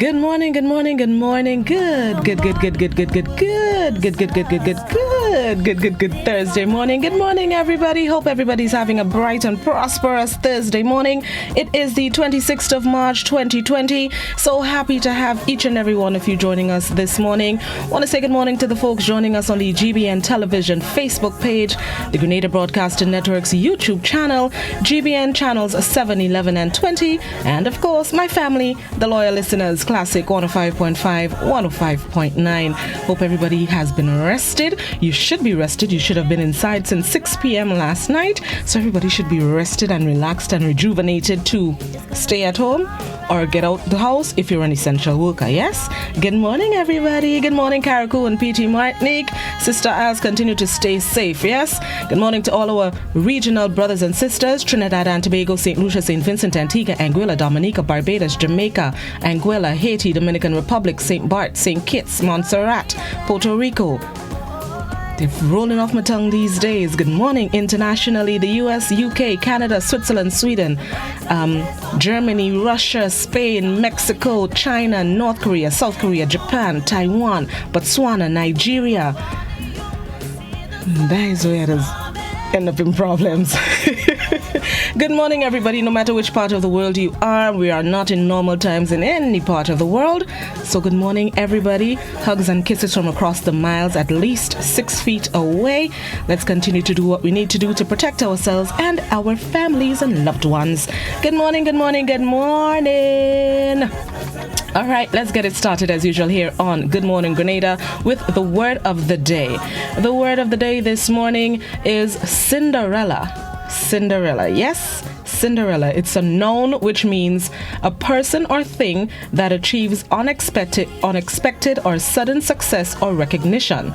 Good morning, good morning, good morning. Good Thursday morning. Good morning, everybody. Hope everybody's having a bright and prosperous Thursday morning. It is the 26th of March, 2020. So happy to have each and every one of you joining us this morning. Want to say good morning to the folks joining us on the GBN Television Facebook page, the Grenada Broadcasting Network's YouTube channel, GBN channels 7, 11, and 20, and of course, my family, the loyal listeners, Classic 105.5, 105.9. Hope everybody has been rested. You should be rested. You should have been inside since 6 p.m. last night. So everybody should be rested and relaxed and rejuvenated to stay at home or get out the house if you're an essential worker, yes? Good morning, everybody. Good morning, Karakou and PT Martinique. Sister Als, continue to stay safe, yes? Good morning to all our regional brothers and sisters, Trinidad and Tobago, St. Lucia, St. Vincent, Antigua, Anguilla, Dominica, Barbados, Jamaica, Anguilla, Haiti, Dominican Republic, St. Bart, St. Kitts, Montserrat, Puerto Rico. They're rolling off my tongue these days. Good morning internationally. The US, UK, Canada, Switzerland, Sweden, Germany, Russia, Spain, Mexico, China, North Korea, South Korea, Japan, Taiwan, Botswana, Nigeria. That is where it is end up in problems. Good morning, everybody. No matter which part of the world you are, we are not in normal times in any part of the world. So good morning, everybody. Hugs and kisses from across the miles, at least 6 feet away. Let's continue to do what we need to do to protect ourselves and our families and loved ones. Good morning, good morning, good morning. All right, let's get it started as usual here on Good Morning Grenada with the word of the day. The word of the day this morning is Cinderella. Cinderella, yes, Cinderella. It's a noun which means a person or thing that achieves unexpected or sudden success or recognition.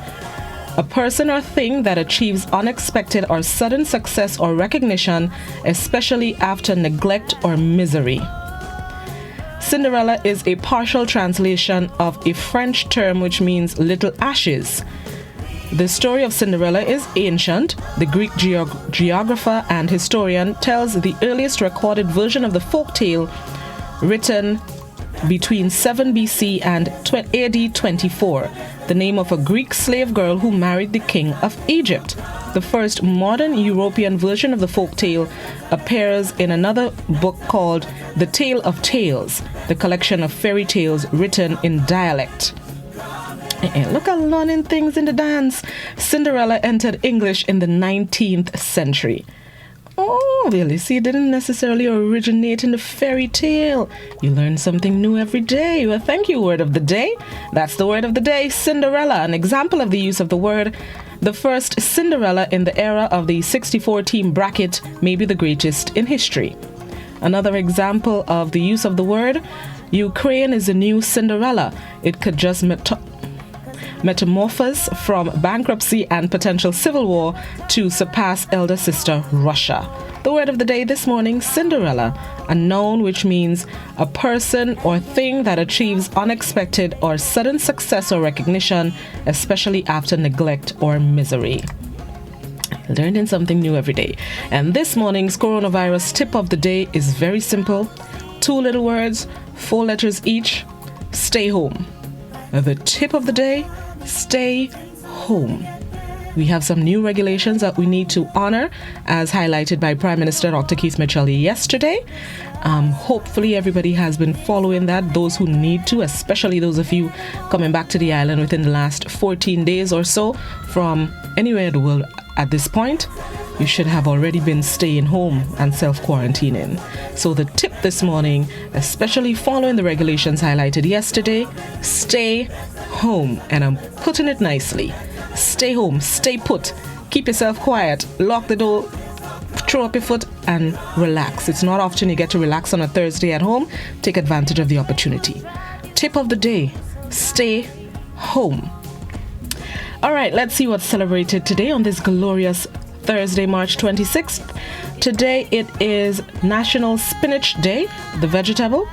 A person or thing that achieves unexpected or sudden success or recognition, especially after neglect or misery. Cinderella is a partial translation of a French term which means little ashes. The story of Cinderella is ancient. The Greek geographer and historian tells the earliest recorded version of the folk tale, written between 7 BC and AD 24, the name of a Greek slave girl who married the king of Egypt. The first modern European version of the folk tale appears in another book called The Tale of Tales, the collection of fairy tales written in dialect. Look at learning things in the dance. Cinderella entered English in the 19th century. Oh, really? See, it didn't necessarily originate in the fairy tale. You learn something new every day. Well, thank you, word of the day. That's the word of the day, Cinderella. An example of the use of the word. The first Cinderella in the era of the 64-team bracket may be the greatest in history. Another example of the use of the word, Ukraine is a new Cinderella. It could just metamorphose from bankruptcy and potential civil war to surpass elder sister Russia. The word of the day this morning, Cinderella, a noun which means a person or thing that achieves unexpected or sudden success or recognition, especially after neglect or misery. Learning something new every day. And this morning's coronavirus tip of the day is very simple. 2 little words, 4 letters each. Stay home. The tip of the day, stay home. We have some new regulations that we need to honor, as highlighted by Prime Minister Dr. Keith Mitchell yesterday. Hopefully everybody has been following that, those who need to, especially those of you coming back to the island within the last 14 days or so from anywhere in the world at this point. You should have already been staying home and self-quarantining. So the tip this morning, especially following the regulations highlighted yesterday, stay home. And I'm putting it nicely. Stay home, stay put, keep yourself quiet, lock the door, throw up your foot and relax. It's not often you get to relax on a Thursday at home. Take advantage of the opportunity. Tip of the day, stay home. All right, let's see what's celebrated today on this glorious Thursday, March 26th. Today it is National Spinach Day, the vegetable.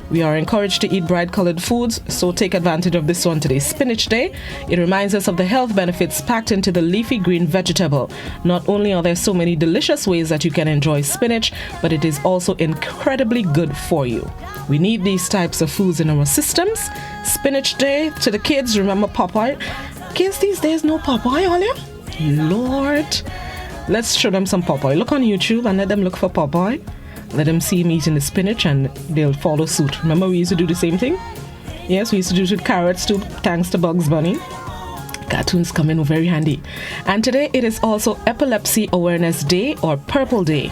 We are encouraged to eat bright colored foods, so take advantage of this one today. Spinach Day. It reminds us of the health benefits packed into the leafy green vegetable. Not only are there so many delicious ways that you can enjoy spinach, but it is also incredibly good for you. We need these types of foods in our systems. Spinach Day. To the kids, remember Popeye. Kids these days know Popeye, all you? Lord. Let's show them some Popeye. Look on YouTube and let them look for Popeye. Let them see him eating the spinach and they'll follow suit. Remember we used to do the same thing? Yes, we used to do it with carrots too, thanks to Bugs Bunny. Cartoons come in very handy. And today it is also Epilepsy Awareness Day or Purple Day.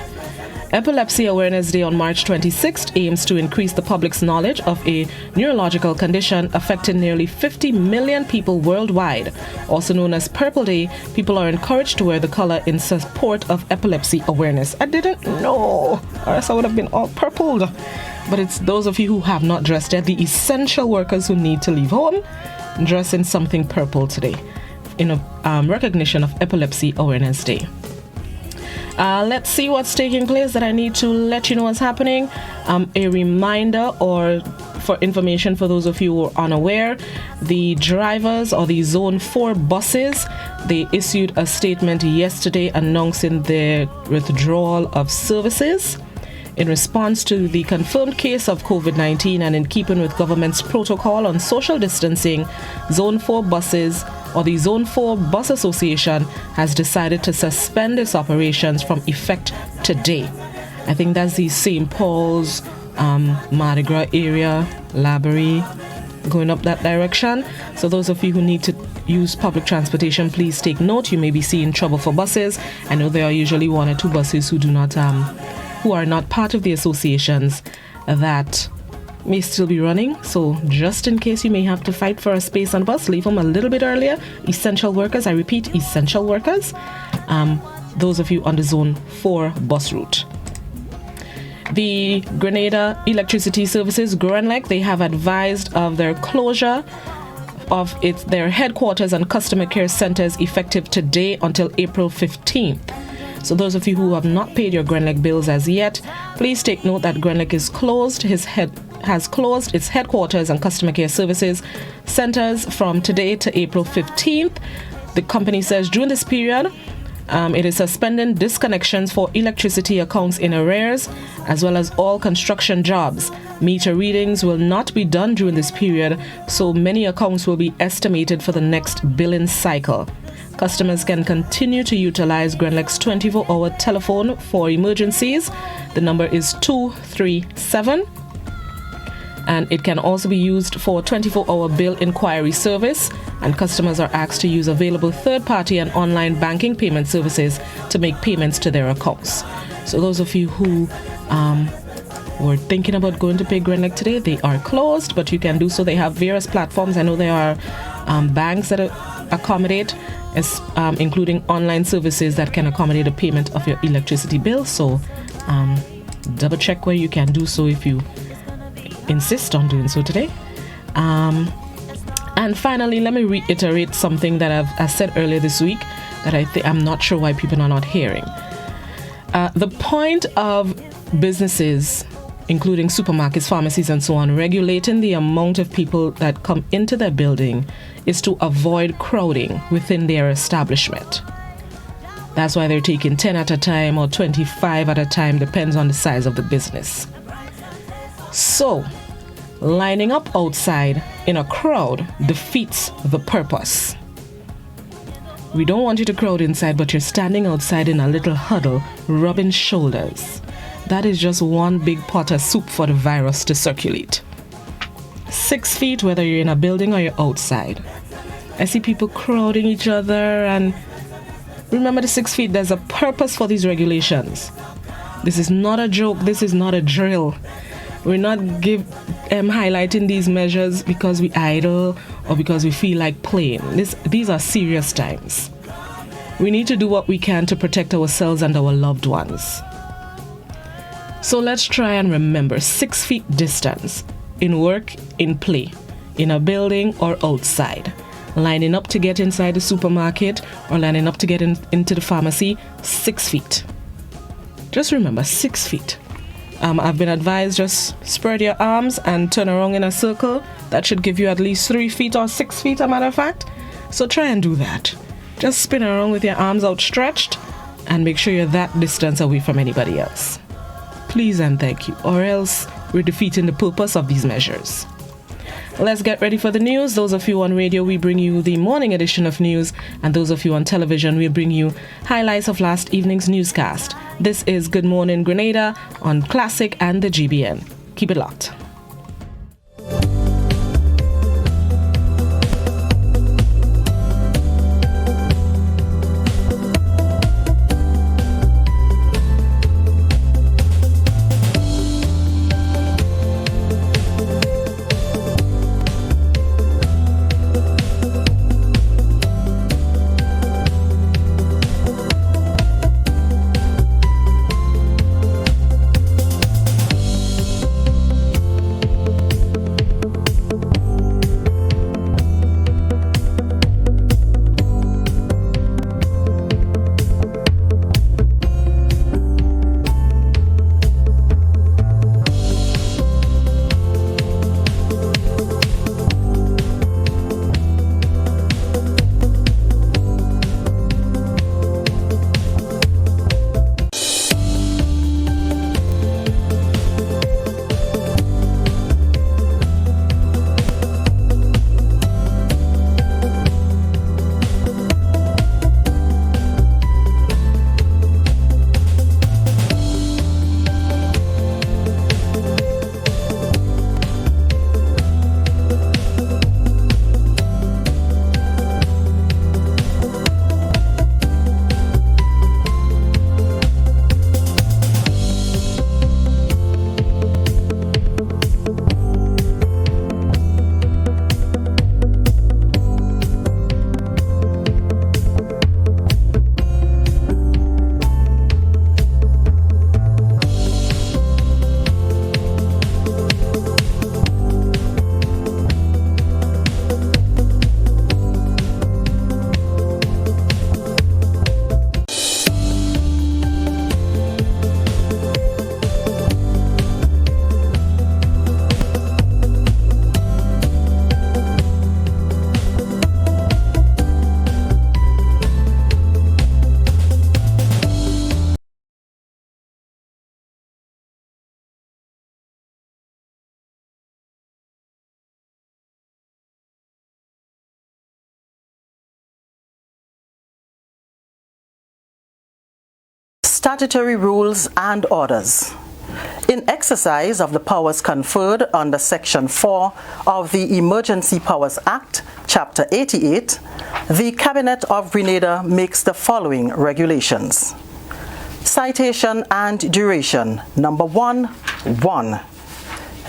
Epilepsy Awareness Day on March 26th aims to increase the public's knowledge of a neurological condition affecting nearly 50 million people worldwide. Also known as Purple Day, people are encouraged to wear the color in support of epilepsy awareness. I didn't know, or else I would have been all purpled. But it's those of you who have not dressed yet, the essential workers who need to leave home, dress in something purple today in a recognition of Epilepsy Awareness Day. Let's see what's taking place that I need to let you know what's happening. A reminder or for information for those of you who are unaware, the drivers or the Zone 4 buses, they issued a statement yesterday announcing their withdrawal of services. In response to the confirmed case of COVID-19 and in keeping with government's protocol on social distancing, Zone 4 buses or the Zone 4 Bus Association has decided to suspend its operations from effect today. I think that's the St. Paul's, Mardi Gras area, Laborie, going up that direction. So those of you who need to use public transportation, please take note. You may be seeing trouble for buses. I know there are usually one or two buses who do not, who are not part of the associations that may still be running. So just in case you may have to fight for a space on bus, leave them a little bit earlier. Essential workers, I repeat, essential workers. Those of you on the Zone 4 bus route. The Grenada Electricity Services, GRENLEC, they have advised of their closure of their headquarters and customer care centers effective today until April 15th. So those of you who have not paid your GRENLEC bills as yet, please take note that GRENLEC is closed. Has closed its headquarters and customer care services centers from today to April 15th. The company says during this period, it is suspending disconnections for electricity accounts in arrears, as well as all construction jobs. Meter readings will not be done during this period, so many accounts will be estimated for the next billing cycle. Customers can continue to utilize GRENLEC's 24-hour telephone for emergencies. The number is 237. And it can also be used for 24-hour bill inquiry service, and customers are asked to use available third-party and online banking payment services to make payments to their accounts. So those of you who were thinking about going to pay GRENLEC today, they are closed, but you can do so. They have various platforms. I know there are banks that accommodate, including online services that can accommodate a payment of your electricity bill. So double check where you can do so if you insist on doing so today. And finally, let me reiterate something that I said earlier this week that I'm not sure why people are not hearing. The point of businesses, including supermarkets, pharmacies, and so on, regulating the amount of people that come into their building is to avoid crowding within their establishment. That's why they're taking 10 at a time or 25 at a time, depends on the size of the business. So, lining up outside in a crowd defeats the purpose. We don't want you to crowd inside, but you're standing outside in a little huddle, rubbing shoulders. That is just one big pot of soup for the virus to circulate. 6 feet, whether you're in a building or you're outside. I see people crowding each other, and remember the 6 feet, there's a purpose for these regulations. This is not a joke, this is not a drill. We're not highlighting these measures because we idle or because we feel like playing. These are serious times. We need to do what we can to protect ourselves and our loved ones. So let's try and remember 6 feet distance in work, in play, in a building or outside. Lining up to get inside the supermarket or lining up to get into the pharmacy, 6 feet. Just remember 6 feet. I've been advised just spread your arms and turn around in a circle. That should give you at least 3 feet or 6 feet, a matter of fact. So try and do that. Just spin around with your arms outstretched and make sure you're that distance away from anybody else. Please and thank you, or else we're defeating the purpose of these measures. Let's get ready for the news. Those of you on radio, we bring you the morning edition of news, and those of you on television, we bring you highlights of last evening's newscast. This is Good Morning Grenada on Classic and the GBN. Keep it locked. Statutory rules and orders. In exercise of the powers conferred under Section 4 of the Emergency Powers Act, Chapter 88, the Cabinet of Grenada makes the following regulations. Citation and duration. Number 1.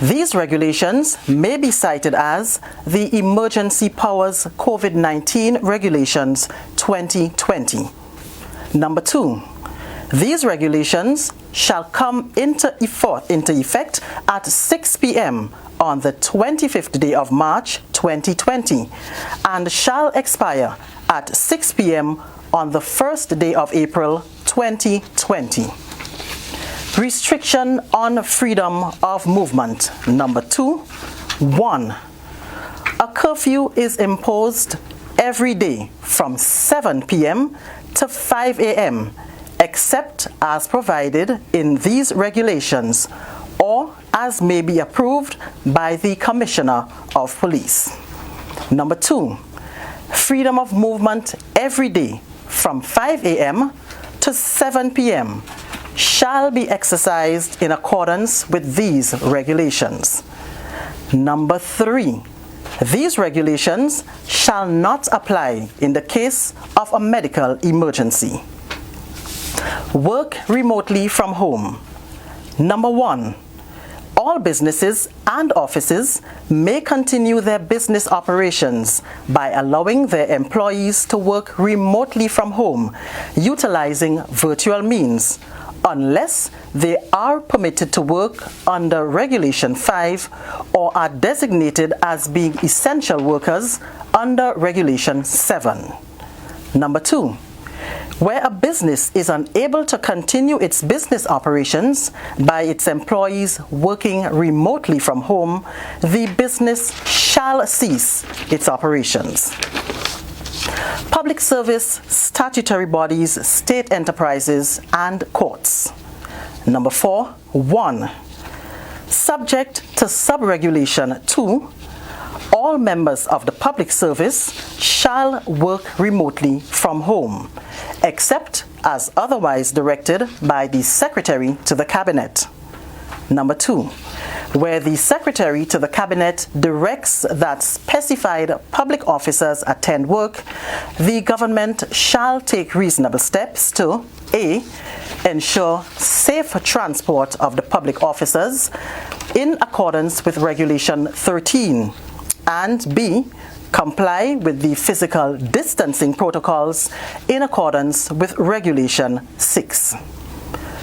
These regulations may be cited as the Emergency Powers COVID-19 Regulations 2020. Number 2. These regulations shall come into effect at 6 p.m. on the 25th day of March 2020 and shall expire at 6 p.m. on the first day of April 2020. Restriction on freedom of movement. Number 2. 1. A curfew is imposed every day from 7 p.m. to 5 a.m. except as provided in these regulations or as may be approved by the Commissioner of Police. Number 2. Freedom of movement every day from 5 a.m. to 7 p.m. shall be exercised in accordance with these regulations. Number 3. These regulations shall not apply in the case of a medical emergency. Work remotely from home. Number 1. All businesses and offices may continue their business operations by allowing their employees to work remotely from home, utilizing virtual means, unless they are permitted to work under Regulation 5 or are designated as being essential workers under Regulation 7. Number 2. Where a business is unable to continue its business operations by its employees working remotely from home, the business shall cease its operations. Public service, statutory bodies, state enterprises, and courts. Number 4, 1. Subject to sub-regulation 2, all members of the public service shall work remotely from home, except as otherwise directed by the Secretary to the Cabinet. Number 2, where the Secretary to the Cabinet directs that specified public officers attend work, the government shall take reasonable steps to A. Ensure safe transport of the public officers in accordance with Regulation 13, and B. Comply with the physical distancing protocols in accordance with Regulation 6.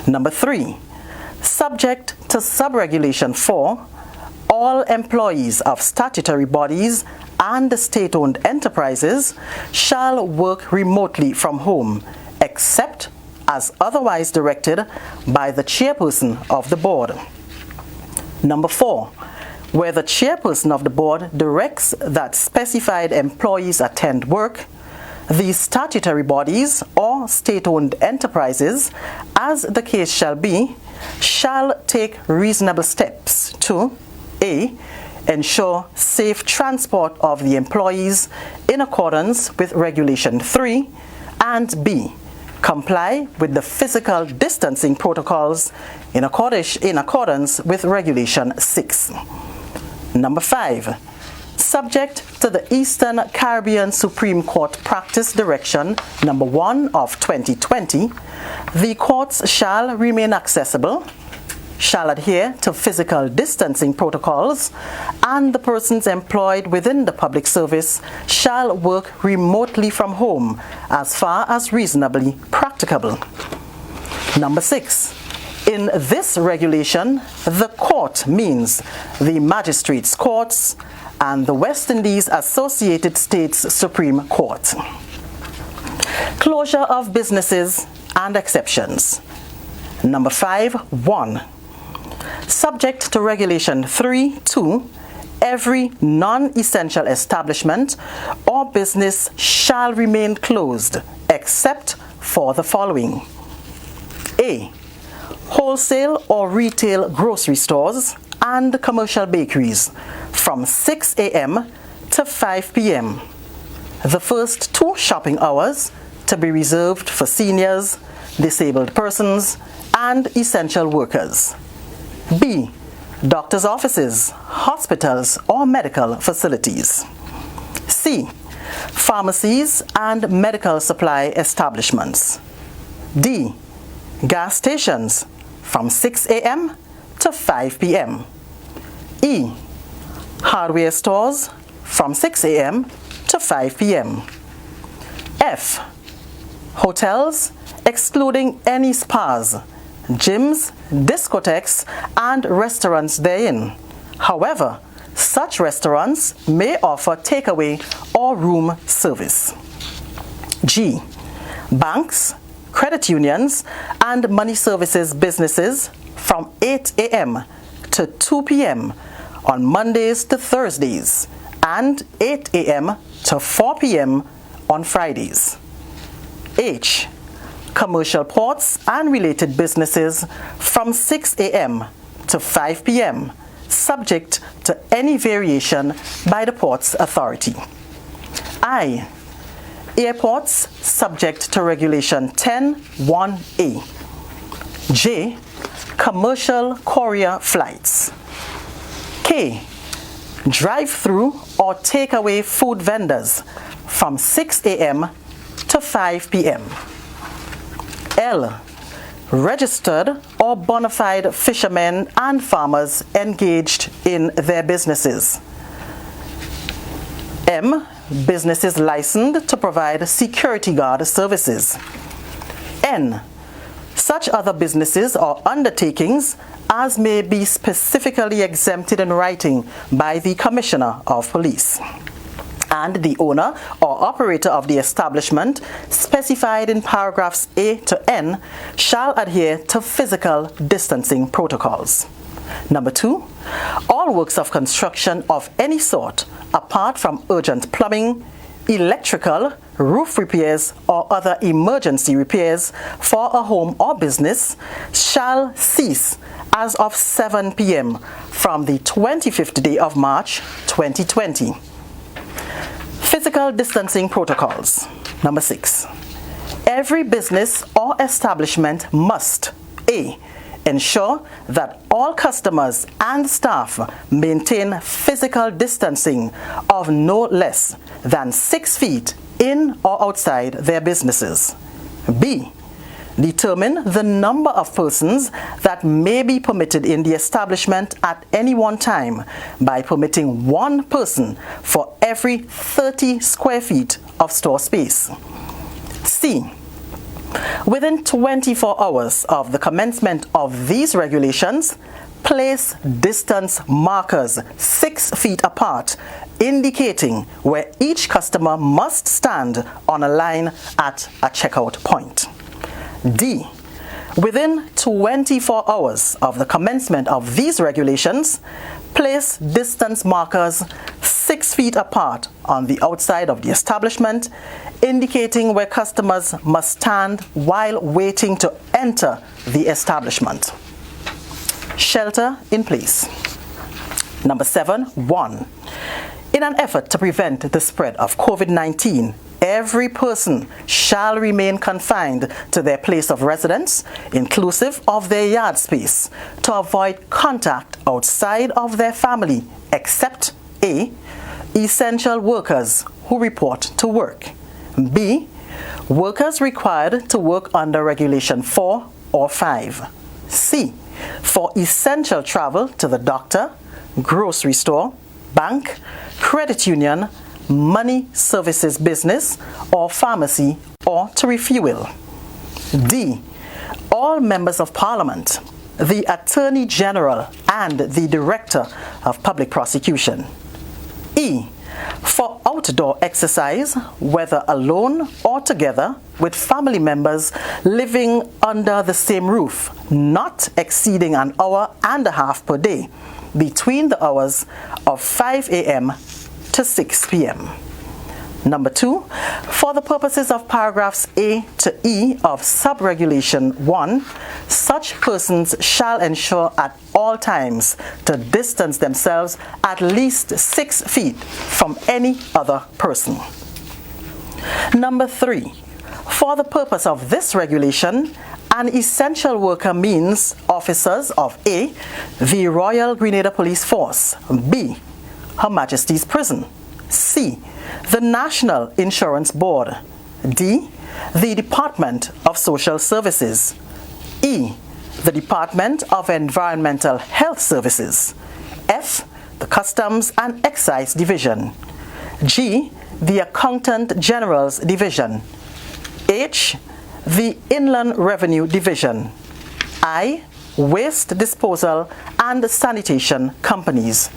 Number 3. Subject to sub-regulation 4, all employees of statutory bodies and state-owned enterprises shall work remotely from home, except as otherwise directed by the chairperson of the board. Number 4. Where the chairperson of the board directs that specified employees attend work, the statutory bodies or state-owned enterprises, as the case shall be, shall take reasonable steps to A. Ensure safe transport of the employees in accordance with Regulation 3, and B. Comply with the physical distancing protocols in accordance with Regulation 6. Number 5. Subject to the Eastern Caribbean Supreme Court Practice Direction Number 1 of 2020, the courts shall remain accessible, shall adhere to physical distancing protocols, and the persons employed within the public service shall work remotely from home as far as reasonably practicable. Number 6. In this regulation, the court means the magistrates' courts and the West Indies Associated States Supreme Court. Closure of businesses and exceptions. Number 5, 1. Subject to Regulation 3, 2, every non-essential establishment or business shall remain closed except for the following. A. Wholesale or retail grocery stores and commercial bakeries from 6 a.m. to 5 p.m. The first 2 shopping hours to be reserved for seniors, disabled persons, and essential workers. B. Doctors' offices, hospitals, or medical facilities. C. Pharmacies and medical supply establishments. D. Gas stations from 6 a.m. to 5 p.m. E. Hardware stores from 6 a.m. to 5 p.m. F. Hotels, excluding any spas, gyms, discotheques, and restaurants therein. However, such restaurants may offer takeaway or room service. G. Banks, credit unions, and money services businesses from 8 a.m. to 2 p.m. on Mondays to Thursdays and 8 a.m. to 4 p.m. on Fridays. H. Commercial ports and related businesses from 6 a.m. to 5 p.m. subject to any variation by the Ports Authority. I. Airports subject to Regulation 10(1)(a). J. Commercial courier flights. K. Drive-through or takeaway food vendors from 6 a.m. to 5 p.m. L. Registered or bona fide fishermen and farmers engaged in their businesses. M. Businesses licensed to provide security guard services. N. Such other businesses or undertakings as may be specifically exempted in writing by the Commissioner of Police. and the owner or operator of the establishment specified in paragraphs A to N shall adhere to physical distancing protocols. Number 2, all works of construction of any sort, apart from urgent plumbing, electrical, roof repairs, or other emergency repairs for a home or business, shall cease as of 7 p.m. from the 25th day of March 2020. Physical distancing protocols. Number 6, every business or establishment must A. ensure that all customers and staff maintain physical distancing of no less than 6 feet in or outside their businesses. B. Determine the number of persons that may be permitted in the establishment at any one time by permitting one person for every 30 square feet of store space. C. Within 24 hours of the commencement of these regulations, place distance markers 6 feet apart, indicating where each customer must stand on a line at a checkout point. D. Within 24 hours of the commencement of these regulations, place distance markers 6 feet apart on the outside of the establishment, indicating where customers must stand while waiting to enter the establishment. Shelter in place. Number 7, 1. In an effort to prevent the spread of COVID-19, every person shall remain confined to their place of residence, inclusive of their yard space, to avoid contact outside of their family, except A. essential workers who report to work. B. Workers required to work under Regulation 4 or 5. C. For essential travel to the doctor, grocery store, bank, credit union, money services business, or pharmacy, or to refuel. D. All members of Parliament, the Attorney General, and the Director of Public Prosecution. E. For outdoor exercise, whether alone or together with family members living under the same roof, not exceeding an hour and a half per day, between the hours of 5 a.m. to 6 p.m. Number 2, for the purposes of paragraphs A to E of subregulation 1, such persons shall ensure at all times to distance themselves at least 6 feet from any other person. Number 3, for the purpose of this regulation, an essential worker means officers of A. the Royal Grenada Police Force, B. Her Majesty's Prison, C. the National Insurance Board, D. the Department of Social Services, E. the Department of Environmental Health Services, F. the Customs and Excise Division, G. the Accountant General's Division, H. the Inland Revenue Division, I. Waste Disposal and Sanitation Companies,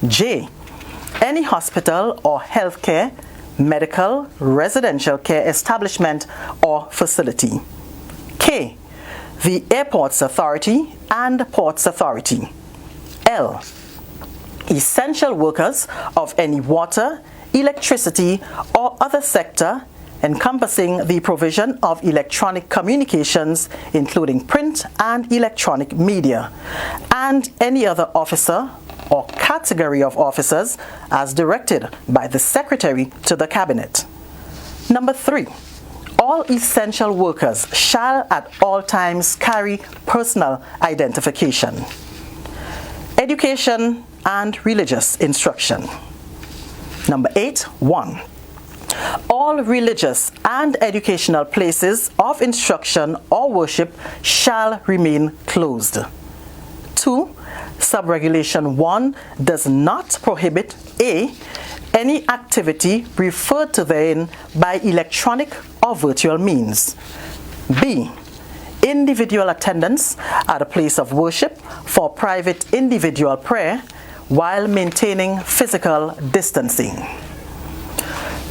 J. any hospital or healthcare, medical, residential care establishment or facility. K. the Airports Authority and Ports Authority. L. essential workers of any water, electricity, or other sector encompassing the provision of electronic communications, including print and electronic media, and any other officer or category of officers as directed by the Secretary to the Cabinet. Number 3, all essential workers shall at all times carry personal identification. Education and religious instruction. Number 8, 1. All religious and educational places of instruction or worship shall remain closed. 2. Subregulation 1 does not prohibit A. any activity referred to therein by electronic or virtual means. B. Individual attendance at a place of worship for private individual prayer while maintaining physical distancing.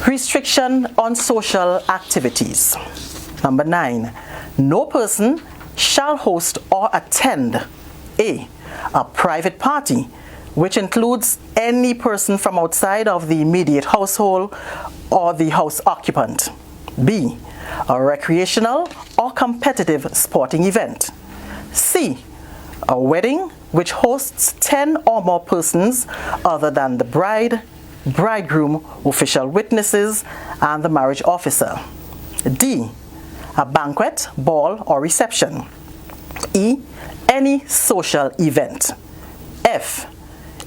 Restriction on social activities. Number 9. No person shall host or attend A private party, which includes any person from outside of the immediate household or the house occupant. B. A recreational or competitive sporting event. C. A wedding which hosts 10 or more persons other than the bride, bridegroom, official witnesses, and the marriage officer. D. A banquet, ball, or reception. E. Any social event. F.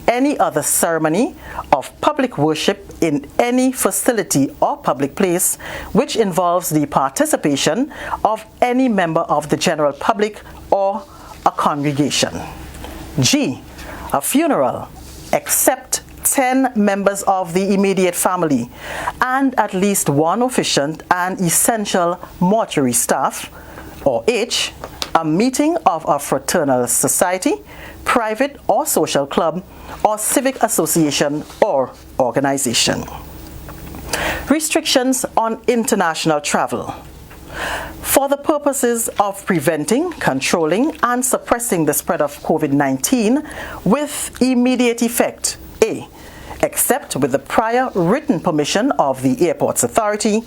Any other ceremony of public worship in any facility or public place which involves the participation of any member of the general public or a congregation. G. A funeral, except 10 members of the immediate family and at least one officiant and essential mortuary staff. Or H. A meeting of a fraternal society, private or social club, or civic association or organization. Restrictions on international travel. For the purposes of preventing, controlling, and suppressing the spread of COVID-19 with immediate effect, A. Except with the prior written permission of the Airports Authority,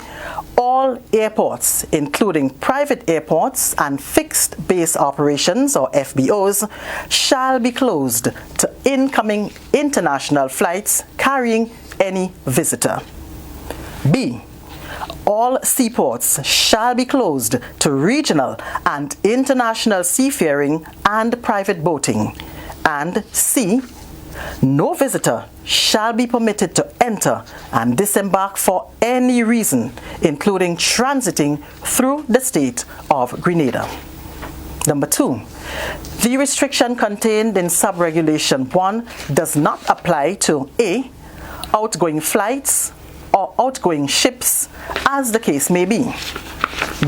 all airports, including private airports and fixed base operations or FBOs, shall be closed to incoming international flights carrying any visitor. B. All seaports shall be closed to regional and international seafaring and private boating. And C. No visitor shall be permitted to enter and disembark for any reason, including transiting through the state of Grenada. Number 2. The restriction contained in Sub-Regulation 1 does not apply to A. Outgoing flights or outgoing ships, as the case may be.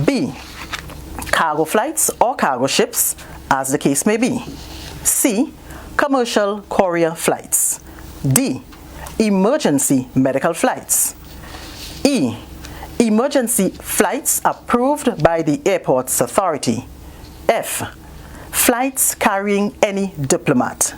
B. Cargo flights or cargo ships, as the case may be. C. Commercial courier flights. D. Emergency medical flights. E. Emergency flights approved by the Airports Authority. F. Flights carrying any diplomat.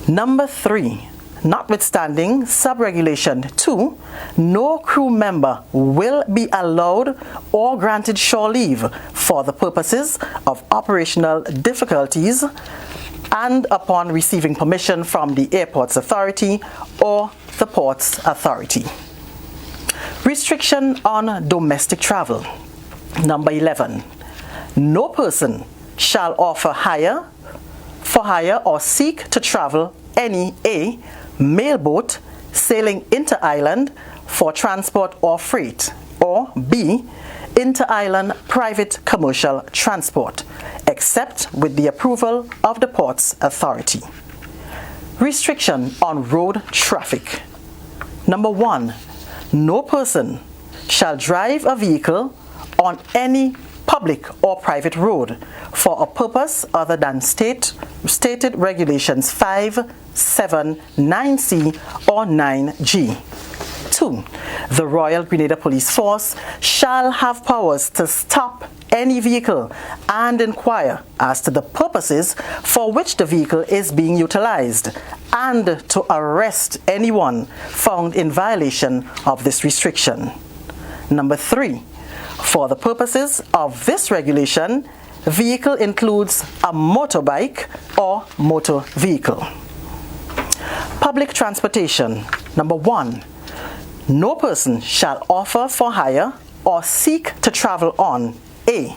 Number 3. Notwithstanding Sub-Regulation 2, no crew member will be allowed or granted shore leave for the purposes of operational difficulties and upon receiving permission from the Airports Authority or the Ports Authority. Restriction on domestic travel. Number 11. No person shall offer for hire or seek to travel any A. mail boat sailing inter-island for transport or freight, or B. inter-island private commercial transport, except with the approval of the Ports Authority. Restriction on road traffic. Number 1. No person shall drive a vehicle on any public or private road for a purpose other than stated regulations 5, 7, 9C or 9G. 2. The Royal Grenada Police Force shall have powers to stop any vehicle and inquire as to the purposes for which the vehicle is being utilized and to arrest anyone found in violation of this restriction. Number 3. For the purposes of this regulation, vehicle includes a motorbike or motor vehicle. Public transportation. Number 1. No person shall offer for hire or seek to travel on A.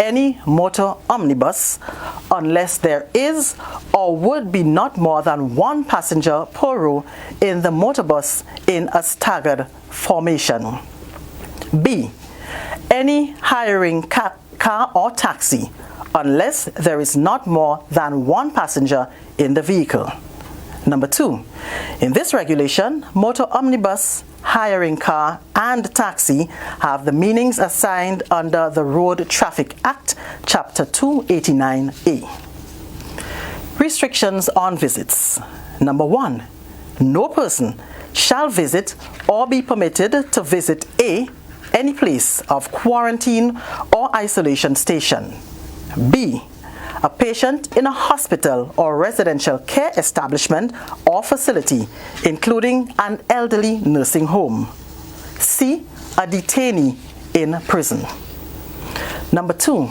any motor omnibus unless there is or would be not more than one passenger per row in the motorbus in a staggered formation. B. Any hiring car or taxi unless there is not more than one passenger in the vehicle. Number 2. In this regulation, motor omnibus, hiring car, and taxi have the meanings assigned under the Road Traffic Act, Chapter 289A. Restrictions on visits. Number 1. No person shall visit or be permitted to visit any place of quarantine or isolation station. B. A patient in a hospital or residential care establishment or facility, including an elderly nursing home. C. A detainee in prison. Number 2.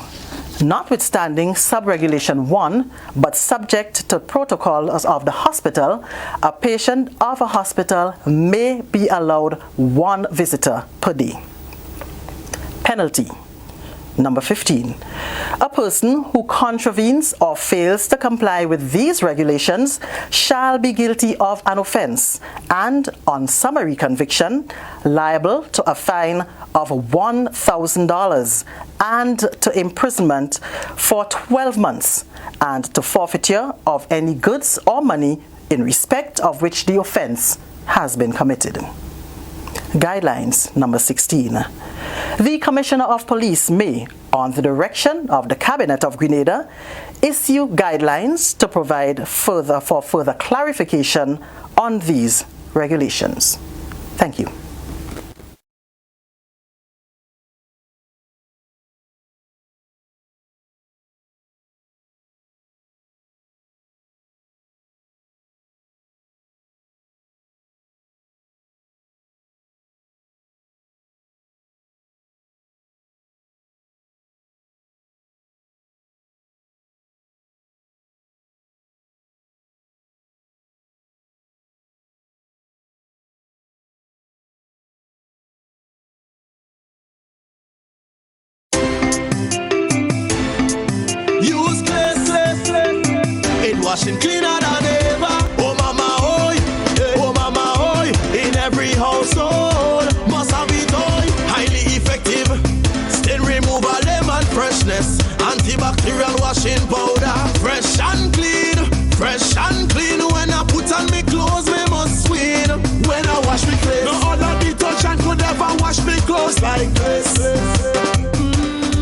Notwithstanding Subregulation 1, but subject to protocols of the hospital, a patient of a hospital may be allowed 1 visitor per day. Penalty. Number 15. A person who contravenes or fails to comply with these regulations shall be guilty of an offense and, on summary conviction, liable to a fine of $1,000 and to imprisonment for 12 months and to forfeiture of any goods or money in respect of which the offense has been committed. Guidelines. Number 16. The Commissioner of Police may, on the direction of the Cabinet of Grenada, issue guidelines to provide further clarification on these regulations. Thank you. Washing cleaner than ever. Oh mama, oi, oh mama, oi. In every household, must have it, oi. Highly effective, stain removal, lemon freshness, antibacterial washing powder. Fresh and clean, fresh and clean. When I put on me clothes, me must win. When I wash me clothes, no other detergent could ever wash me clothes like this.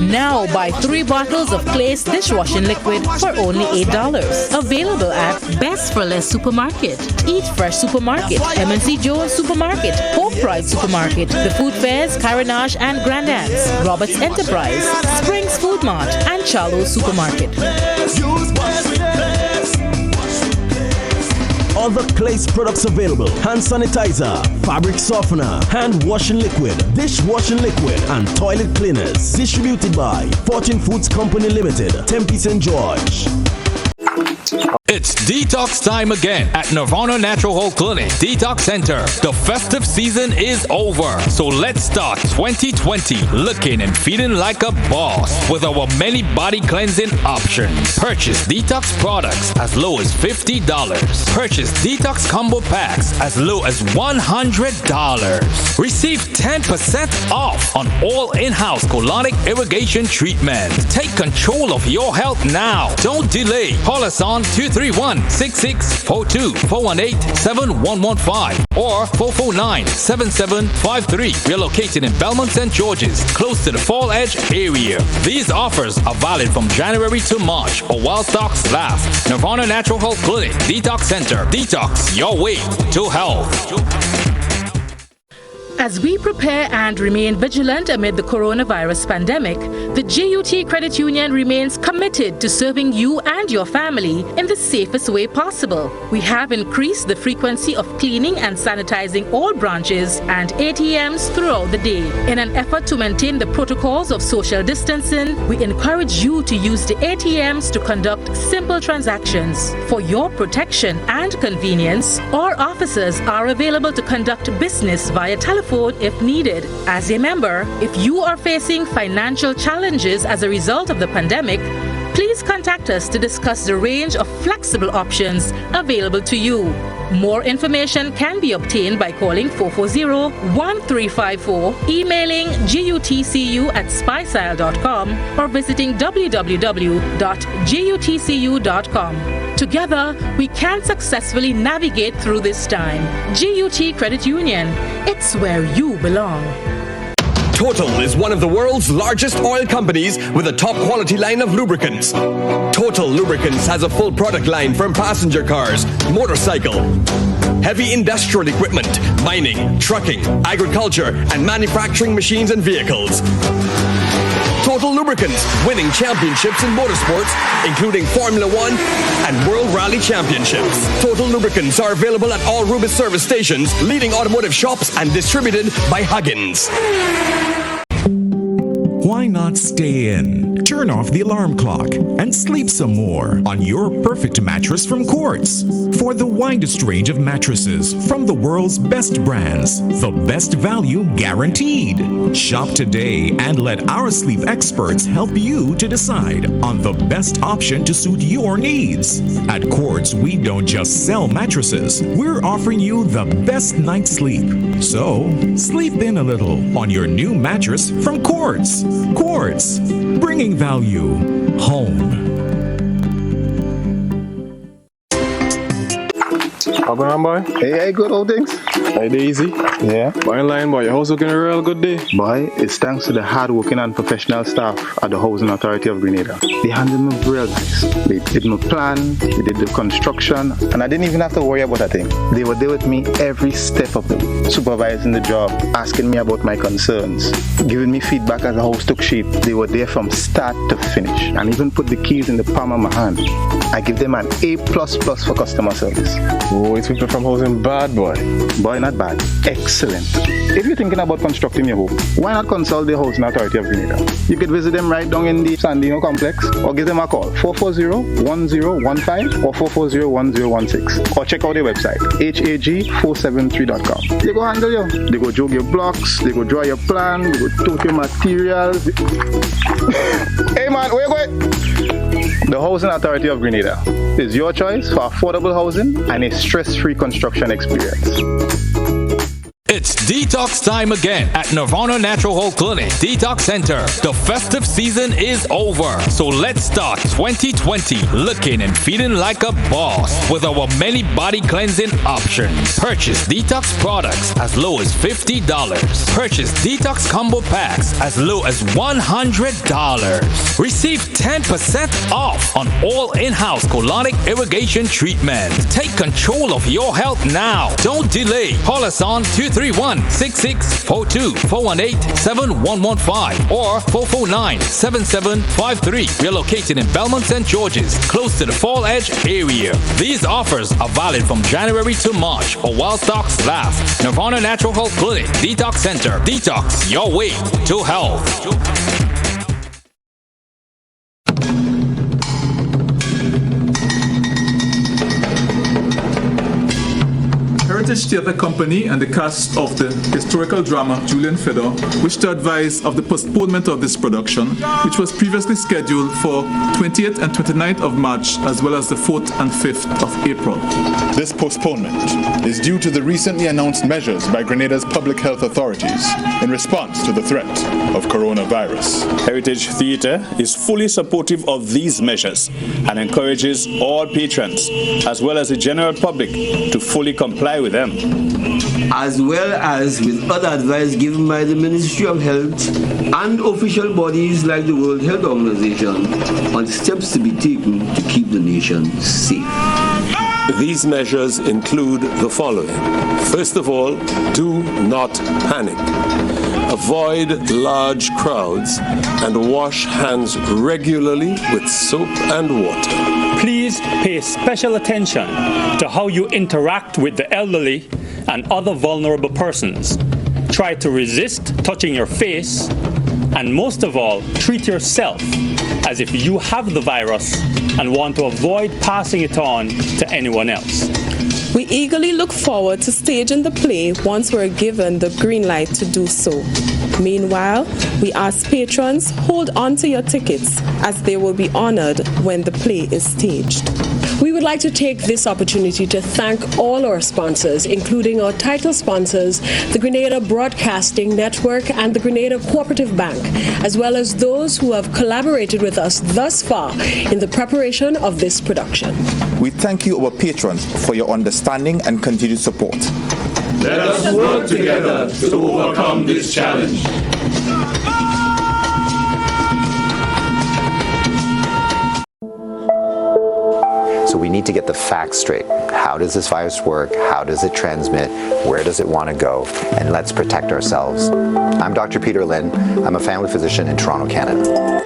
Now buy 3 bottles of Clay's dishwashing liquid for only $8. Available at Best for Less Supermarket, Eat Fresh Supermarket, MNC Jones Supermarket, Hope Pride Supermarket, The Food Fairs, Carenage and Grandad's, Roberts Enterprise, Springs Food Mart, and Charlo's Supermarket. Other Clay's products available: hand sanitizer, fabric softener, hand washing liquid, dishwashing liquid, and toilet cleaners. Distributed by Fortune Foods Company Limited, Tempe St. George. It's detox time again at Nirvana Natural Health Clinic Detox Center. The festive season is over, so let's start 2020 looking and feeling like a boss with our many body cleansing options. Purchase detox products as low as $50. Purchase detox combo packs as low as $100. Receive 10% off on all in-house colonic irrigation treatment. Take control of your health now. Don't delay. Call us on 231-6642, 418-7115, or 449-7753. We are located in Belmont St. George's, close to the Fall Edge area. These offers are valid from January to March or while stocks last. Nirvana Natural Health Clinic Detox Center. Detox your way to health. As we prepare and remain vigilant amid the coronavirus pandemic, the GUT Credit Union remains committed to serving you and your family in the safest way possible. We have increased the frequency of cleaning and sanitizing all branches and ATMs throughout the day. In an effort to maintain the protocols of social distancing, we encourage you to use the ATMs to conduct simple transactions. For your protection and convenience, our officers are available to conduct business via telephone if needed. As a member, if you are facing financial challenges as a result of the pandemic, please contact us to discuss the range of flexible options available to you. More information can be obtained by calling 440-1354, emailing gutcu@spicile.com, or visiting www.gutcu.com. Together, we can successfully navigate through this time. GUT Credit Union, it's where you belong. Total is one of the world's largest oil companies with a top quality line of lubricants. Total Lubricants has a full product line from passenger cars, motorcycle, heavy industrial equipment, mining, trucking, agriculture, and manufacturing machines and vehicles. Total Lubricants, winning championships in motorsports, including Formula One and World Rally Championships. Total Lubricants are available at all Rubis service stations, leading automotive shops, and distributed by Huggins. Why not stay in, turn off the alarm clock, and sleep some more on your perfect mattress from Quartz? For the widest range of mattresses from the world's best brands, the best value guaranteed. Shop today and let our sleep experts help you to decide on the best option to suit your needs. At Quartz, we don't just sell mattresses, we're offering you the best night's sleep. So, sleep in a little on your new mattress from Quartz. Quartz, bringing value home. How going on, boy? Hey, good old things. Hey, Daisy. Yeah. Boy, in line, boy. Your house looking a real good day. Boy, it's thanks to the hard-working and professional staff at the Housing Authority of Grenada. They handled me real nice. They did my plan, they did the construction, and I didn't even have to worry about a thing. They were there with me every step of the way, supervising the job, asking me about my concerns, giving me feedback as the house took shape. They were there from start to finish, and even put the keys in the palm of my hand. I give them an A++ for customer service. Oh, it's people from housing bad, boy. Boy, not bad. Excellent. If you're thinking about constructing your home, why not consult the Housing Authority of Grenada? You could visit them right down in the Sandino complex, or give them a call, 440-1015 or 440-1016. Or check out their website, hag473.com. They go handle you. They go jog your blocks, they go draw your plan, they go tote your materials. Hey man, where you going? The Housing Authority of Grenada is your choice for affordable housing and a stress-free construction experience. It's detox time again at Nirvana Natural Health Clinic Detox Center. The festive season is over, so let's start 2020 looking and feeling like a boss with our many body cleansing options. Purchase detox products as low as $50. Purchase detox combo packs as low as $100. Receive 10% off on all in-house colonic irrigation treatment. Take control of your health now. Don't delay. Call us on 231-6642, 418-7115, or 449-7753. We are located in Belmont St. George's, close to the Fall Edge area. These offers are valid from January to March or while stocks last. Nirvana Natural Health Clinic Detox Center. Detox your way to health. Heritage Theatre Company and the cast of the historical drama Julian Fedor wish to advise of the postponement of this production, which was previously scheduled for 28th and 29th of March, as well as the 4th and 5th of April. This postponement is due to the recently announced measures by Grenada's public health authorities in response to the threat of coronavirus. Heritage Theatre is fully supportive of these measures and encourages all patrons, as well as the general public, to fully comply with them. As well as with other advice given by the Ministry of Health and official bodies like the World Health Organization on steps to be taken to keep the nation safe. These measures include the following. First of all, do not panic. Avoid large crowds and wash hands regularly with soap and water. Please pay special attention to how you interact with the elderly and other vulnerable persons. Try to resist touching your face, and most of all, treat yourself as if you have the virus and want to avoid passing it on to anyone else. We eagerly look forward to staging the play once we're given the green light to do so. Meanwhile, we ask patrons hold on to your tickets as they will be honored when the play is staged. We would like to take this opportunity to thank all our sponsors, including our title sponsors, the Grenada Broadcasting Network and the Grenada Cooperative Bank, as well as those who have collaborated with us thus far in the preparation of this production. We thank you, our patrons, for your understanding and continued support. Let us work together to overcome this challenge. So we need to get the facts straight. How does this virus work? How does it transmit? Where does it want to go? And let's protect ourselves. I'm Dr. Peter Lynn. I'm a family physician in Toronto, Canada.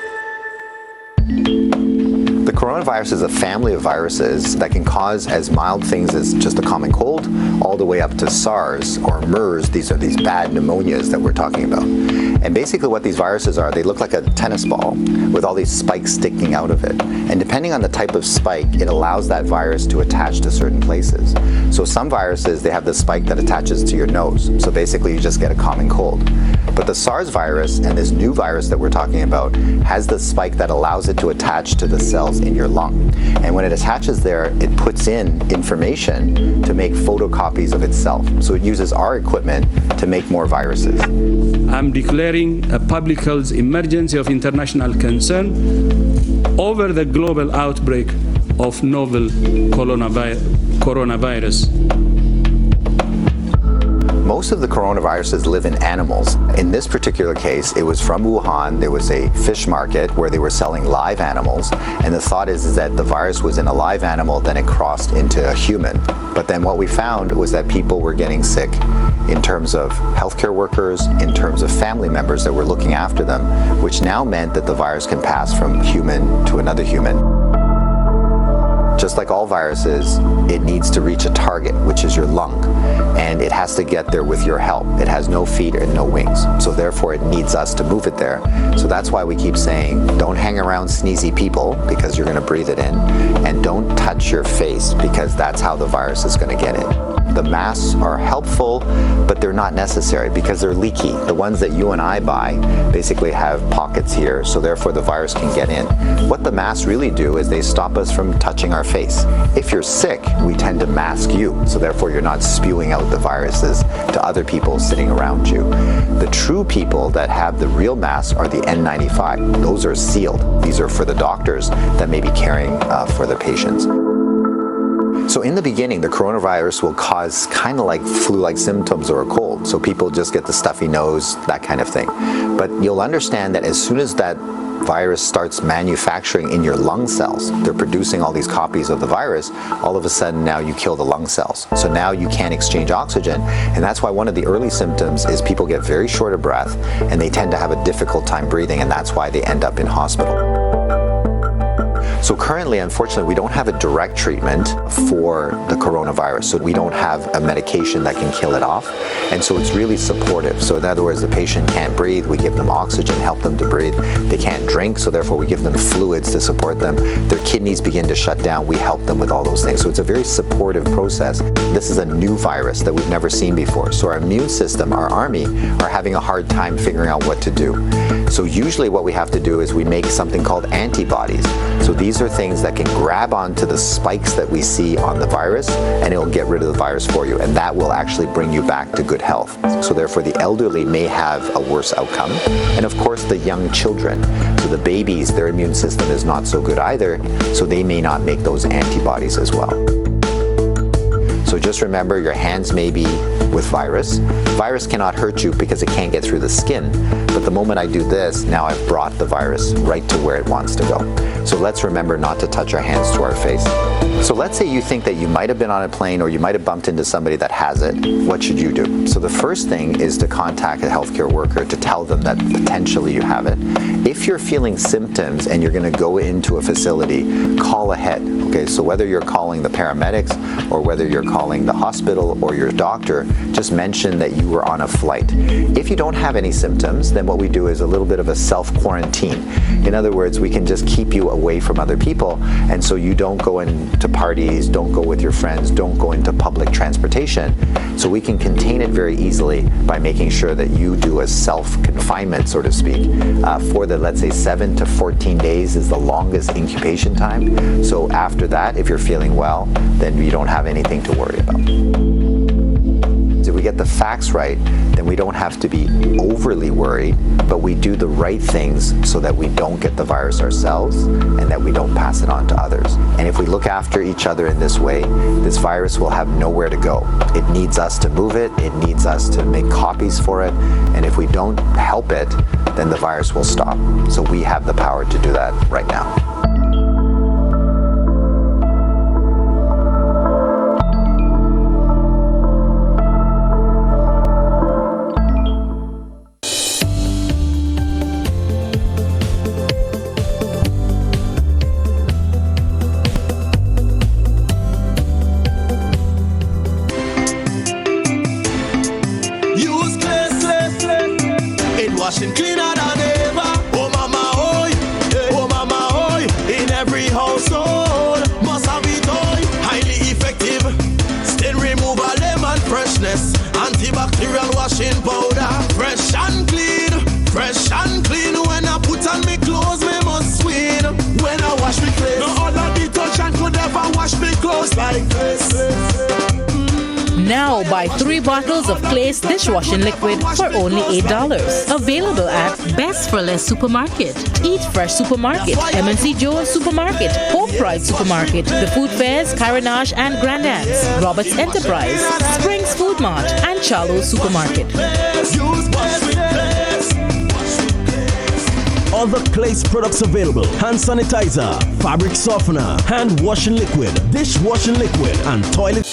The coronavirus is a family of viruses that can cause as mild things as just a common cold, all the way up to SARS or MERS. These are these bad pneumonias that we're talking about. And basically what these viruses are, they look like a tennis ball with all these spikes sticking out of it. And depending on the type of spike, it allows that virus to attach to certain places. So some viruses, they have the spike that attaches to your nose. So basically you just get a common cold. But the SARS virus and this new virus that we're talking about has the spike that allows it to attach to the cells in your lung. And when it attaches there, it puts in information to make photocopies of itself. So it uses our equipment to make more viruses. I'm declaring a public health emergency of international concern over the global outbreak of novel coronavirus. Most of the coronaviruses live in animals. In this particular case, it was from Wuhan. There was a fish market where they were selling live animals. And the thought is that the virus was in a live animal, then it crossed into a human. But then what we found was that people were getting sick in terms of healthcare workers, in terms of family members that were looking after them, which now meant that the virus can pass from human to another human. Just like all viruses, it needs to reach a target, which is your lung, and it has to get there with your help. It has no feet and no wings, so therefore it needs us to move it there. So that's why we keep saying, don't hang around sneezy people because you're going to breathe it in, and don't touch your face because that's how the virus is going to get in. The masks are helpful, but they're not necessary because they're leaky. The ones that you and I buy basically have pockets here, so therefore the virus can get in. What the masks really do is they stop us from touching our face. If you're sick, we tend to mask you, so therefore you're not spewing out the viruses to other people sitting around you. The true people that have the real masks are the N95. Those are sealed. These are for the doctors that may be caring for the patients. So in the beginning, the coronavirus will cause kind of like flu-like symptoms or a cold. So people just get the stuffy nose, that kind of thing. But you'll understand that as soon as that virus starts manufacturing in your lung cells, they're producing all these copies of the virus, all of a sudden now you kill the lung cells. So now you can't exchange oxygen. And that's why one of the early symptoms is people get very short of breath and they tend to have a difficult time breathing, and that's why they end up in hospital. So currently, unfortunately, we don't have a direct treatment for the coronavirus. So we don't have a medication that can kill it off. And so it's really supportive. So in other words, the patient can't breathe, we give them oxygen, help them to breathe. They can't drink, so therefore we give them fluids to support them. Their kidneys begin to shut down, we help them with all those things. So it's a very supportive process. This is a new virus that we've never seen before. So our immune system, our army, are having a hard time figuring out what to do. So usually what we have to do is we make something called antibodies. So these are things that can grab onto the spikes that we see on the virus, and it'll get rid of the virus for you, and that will actually bring you back to good health. So therefore the elderly may have a worse outcome, and of course the young children. So the babies, their immune system is not so good either, so they may not make those antibodies as well. So just remember, your hands may be with virus. Virus cannot hurt you because it can't get through the skin. But the moment I do this, now I've brought the virus right to where it wants to go. So let's remember not to touch our hands to our face. So let's say you think that you might have been on a plane or you might have bumped into somebody that has it. What should you do? So the first thing is to contact a healthcare worker to tell them that potentially you have it. If you're feeling symptoms and you're going to go into a facility, call ahead. Okay, so whether you're calling the paramedics or whether you're calling the hospital or your doctor, just mention that you were on a flight. If you don't have any symptoms, then what we do is a little bit of a self-quarantine. In other words, we can just keep you away from other people, and so you don't go into parties, don't go with your friends, don't go into public transportation. So we can contain it very easily by making sure that you do a self-confinement, so to speak, for the, let's say, 7 to 14 days is the longest incubation time. So after that, if you're feeling well, then you don't have anything to worry about. If we get the facts right, then we don't have to be overly worried, but we do the right things so that we don't get the virus ourselves and that we don't pass it on to others. And if we look after each other in this way, this virus will have nowhere to go. It needs us to move it, it needs us to make copies for it, and if we don't help it, then the virus will stop. So we have the power to do that right now. just like this. Now buy 3 bottles of Place dishwashing liquid for only $8. Available at Best for Less Supermarket, Eat Fresh Supermarket, M&C Jones Supermarket, Hope Pride Supermarket, The Food Fairs, Carenage and Grandad's, Roberts Enterprise, Springs Food Mart, and Charlo's Supermarket. Other Place products available: hand sanitizer, fabric softener, hand washing liquid, dishwashing liquid, and toilet.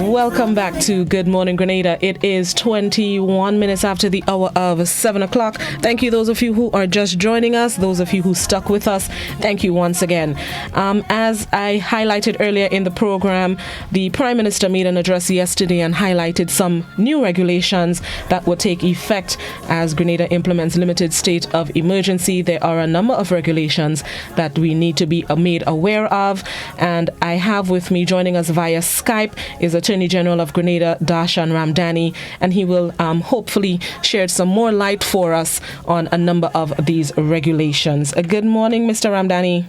Welcome back to Good Morning Grenada. It is 21 minutes after the hour of 7 o'clock. Thank you, those of you who are just joining us, those of you who stuck with us. Thank you once again. As I highlighted earlier in the program, the Prime Minister made an address yesterday and highlighted some new regulations that will take effect as Grenada implements limited state of emergency. There are a number of regulations that we need to be made aware of, and I have with me, joining us via Skype, is Attorney General of Grenada, Darshan Ramdhani, and he will hopefully shed some more light for us on a number of these regulations. Good morning, Mr. Ramdhani.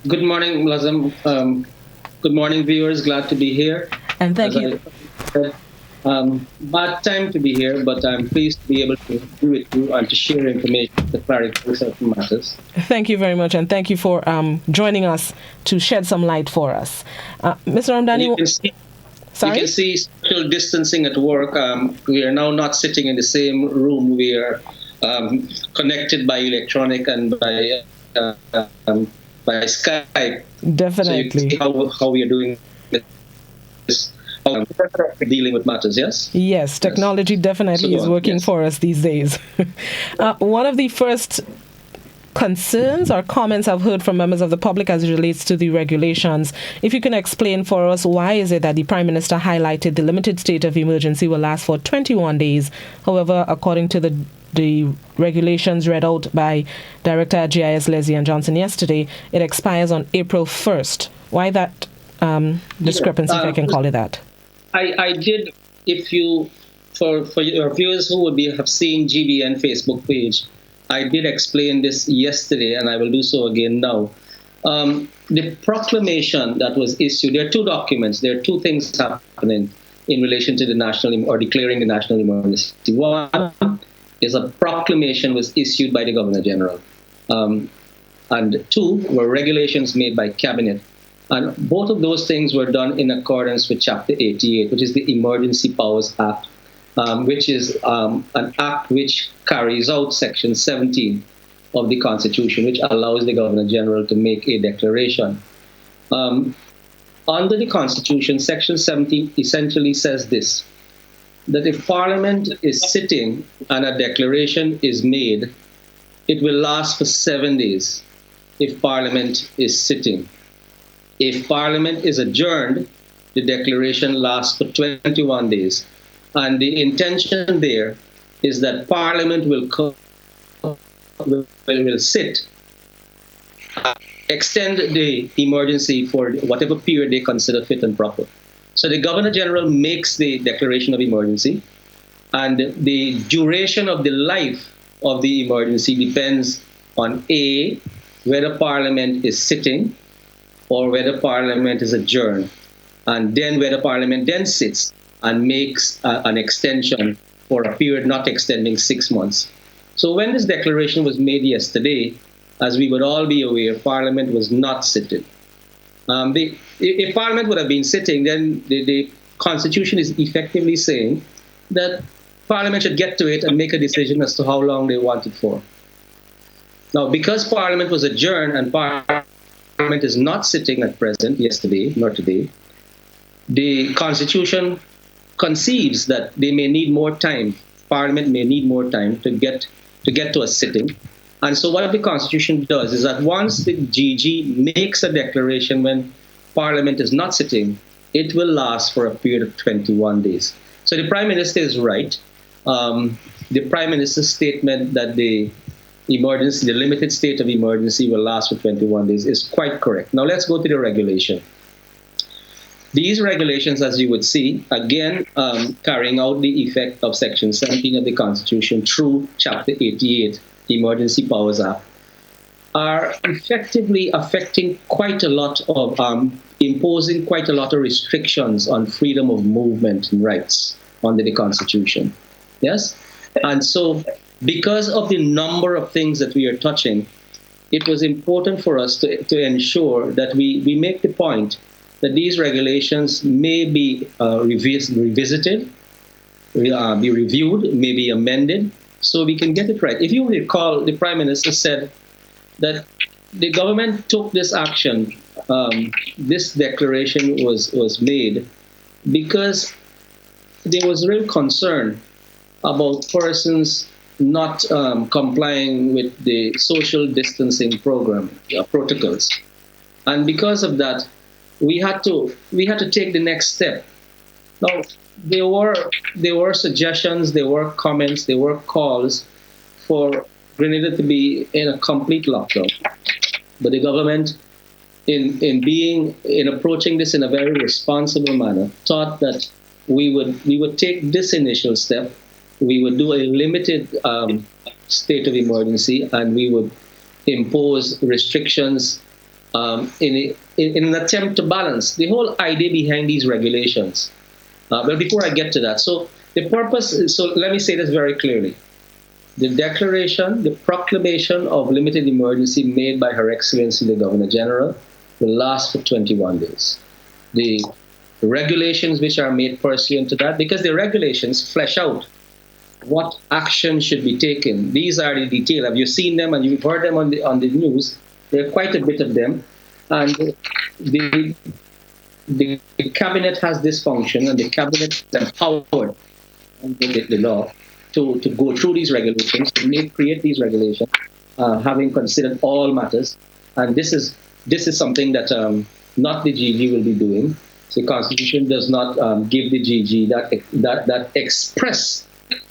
Good morning, Lazam. Good morning, viewers. Glad to be here. And thank you. Bad time to be here, but I'm pleased to be able to be with you and to share information to clarify certain matters. Thank you very much, and thank you for joining us to shed some light for us. Mr. Ramdhani, you can see social distancing at work. We are now not sitting in the same room. We are connected by electronic and by Skype. Definitely. So you can see how we are doing this. Dealing with matters, yes? Yes, technology definitely is working for us these days. One of the first concerns or comments I've heard from members of the public as it relates to the regulations, if you can explain for us, why is it that the Prime Minister highlighted the limited state of emergency will last for 21 days? However, according to the regulations read out by Director at GIS Leslie and Johnson yesterday, it expires on April 1st. Why that discrepancy, if I can call it that? I did, for your viewers who would have seen GBN Facebook page, I did explain this yesterday, and I will do so again now. The proclamation that was issued, there are two documents, there are two things happening in relation to the national, or declaring the national emergency. One is a proclamation was issued by the Governor General, and two were regulations made by Cabinet. And both of those things were done in accordance with Chapter 88, which is the Emergency Powers Act, which is an act which carries out Section 17 of the Constitution, which allows the Governor General to make a declaration. Under the Constitution, Section 17 essentially says this, that if Parliament is sitting and a declaration is made, it will last for 7 days if Parliament is sitting. If Parliament is adjourned, the declaration lasts for 21 days. And the intention there is that Parliament will sit, extend the emergency for whatever period they consider fit and proper. So the Governor General makes the declaration of emergency, and the duration of the life of the emergency depends on A, whether Parliament is sitting, or whether Parliament is adjourned, and then whether Parliament then sits and makes an extension for a period not extending 6 months. So when this declaration was made yesterday, as we would all be aware, Parliament was not sitting. If Parliament would have been sitting, then the Constitution is effectively saying that Parliament should get to it and make a decision as to how long they want it for. Now, because Parliament was adjourned and Parliament is not sitting at present, yesterday, nor today, the Constitution conceives that they may need more time. Parliament may need more time to get to a sitting. And so what the Constitution does is that once the GG makes a declaration when Parliament is not sitting, it will last for a period of 21 days. So the Prime Minister is right. The Prime Minister's statement that the limited state of emergency will last for 21 days is quite correct. Now let's go to the regulation. These regulations, as you would see, again, carrying out the effect of Section 17 of the Constitution through Chapter 88, the Emergency Powers Act, are effectively affecting quite a lot of, imposing quite a lot of restrictions on freedom of movement and rights under the Constitution. Yes? And so, because of the number of things that we are touching, it was important for us to ensure that we make the point that these regulations may be revisited, be reviewed, may be amended, so we can get it right. If you recall, the Prime Minister said that the government took this action, this declaration was made because there was real concern about persons not complying with the social distancing program protocols, and because of that, we had to take the next step. Now, there were suggestions, there were comments, there were calls for Grenada to be in a complete lockdown, but the government, in approaching this in a very responsible manner, thought that we would take this initial step. We would do a limited state of emergency, and we would impose restrictions in an attempt to balance the whole idea behind these regulations. But before I get to that, so the purpose is, so let me say this very clearly. The declaration, the proclamation of limited emergency made by Her Excellency the Governor General will last for 21 days. The regulations which are made pursuant to that, because the regulations flesh out what action should be taken. These are the detail. Have you seen them and you've heard them on the news? There are quite a bit of them. And the cabinet has this function, and the cabinet is empowered under the law to go through these regulations, to create these regulations, having considered all matters. And this is something that not the GG will be doing. So the Constitution does not give the GG that express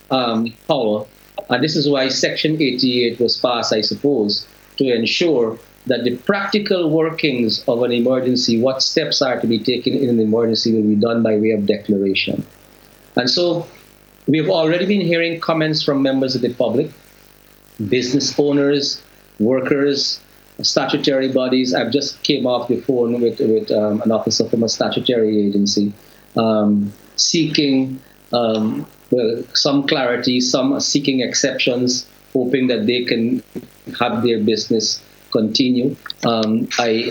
power. And this is why Section 88 was passed, I suppose, to ensure that the practical workings of an emergency, what steps are to be taken in an emergency, will be done by way of declaration. And so we've already been hearing comments from members of the public, business owners, workers, statutory bodies. I've just came off the phone with an officer from a statutory agency seeking some clarity, some are seeking exceptions, hoping that they can have their business continue.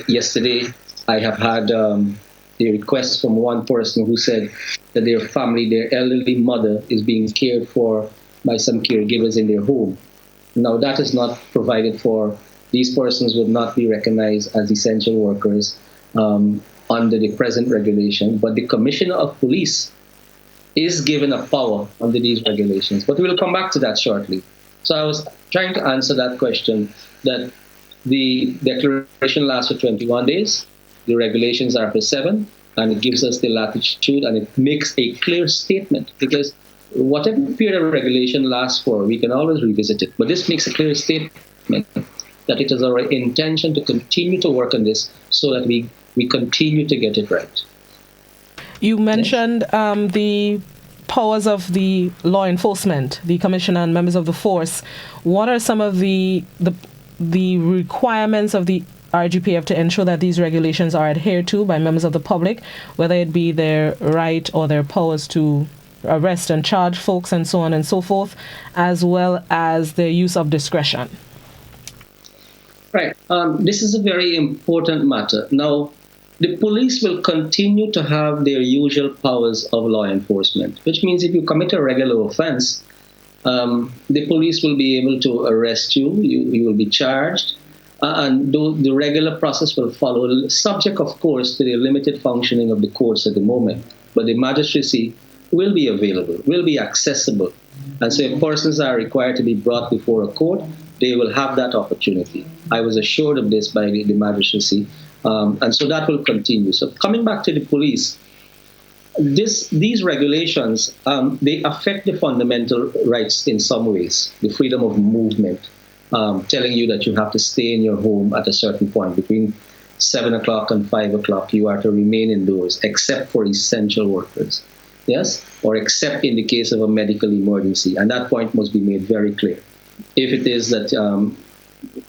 Yesterday, I have had a request from one person who said that their family, their elderly mother, is being cared for by some caregivers in their home. Now, that is not provided for. These persons would not be recognized as essential workers under the present regulation, but the Commissioner of Police is given a power under these regulations. But we'll come back to that shortly. So I was trying to answer that question, that the declaration lasts for 21 days, the regulations are for 7, and it gives us the latitude, and it makes a clear statement, because whatever period of regulation lasts for, we can always revisit it. But this makes a clear statement that it is our intention to continue to work on this so that we continue to get it right. You mentioned the powers of the law enforcement, the commissioner and members of the force. What are some of the requirements of the RGPF to ensure that these regulations are adhered to by members of the public, whether it be their right or their powers to arrest and charge folks and so on and so forth, as well as their use of discretion? Right. This is a very important matter. Now, the police will continue to have their usual powers of law enforcement, which means if you commit a regular offense, the police will be able to arrest you, you will be charged, and the regular process will follow, subject, of course, to the limited functioning of the courts at the moment. But the magistracy will be available, will be accessible. And so if persons are required to be brought before a court, they will have that opportunity. I was assured of this by the magistracy. And so that will continue. So coming back to the police, these regulations, they affect the fundamental rights in some ways. The freedom of movement, telling you that you have to stay in your home at a certain point between 7 o'clock and 5 o'clock. You are to remain indoors, except for essential workers. Yes, or except in the case of a medical emergency, and that point must be made very clear. If it is that,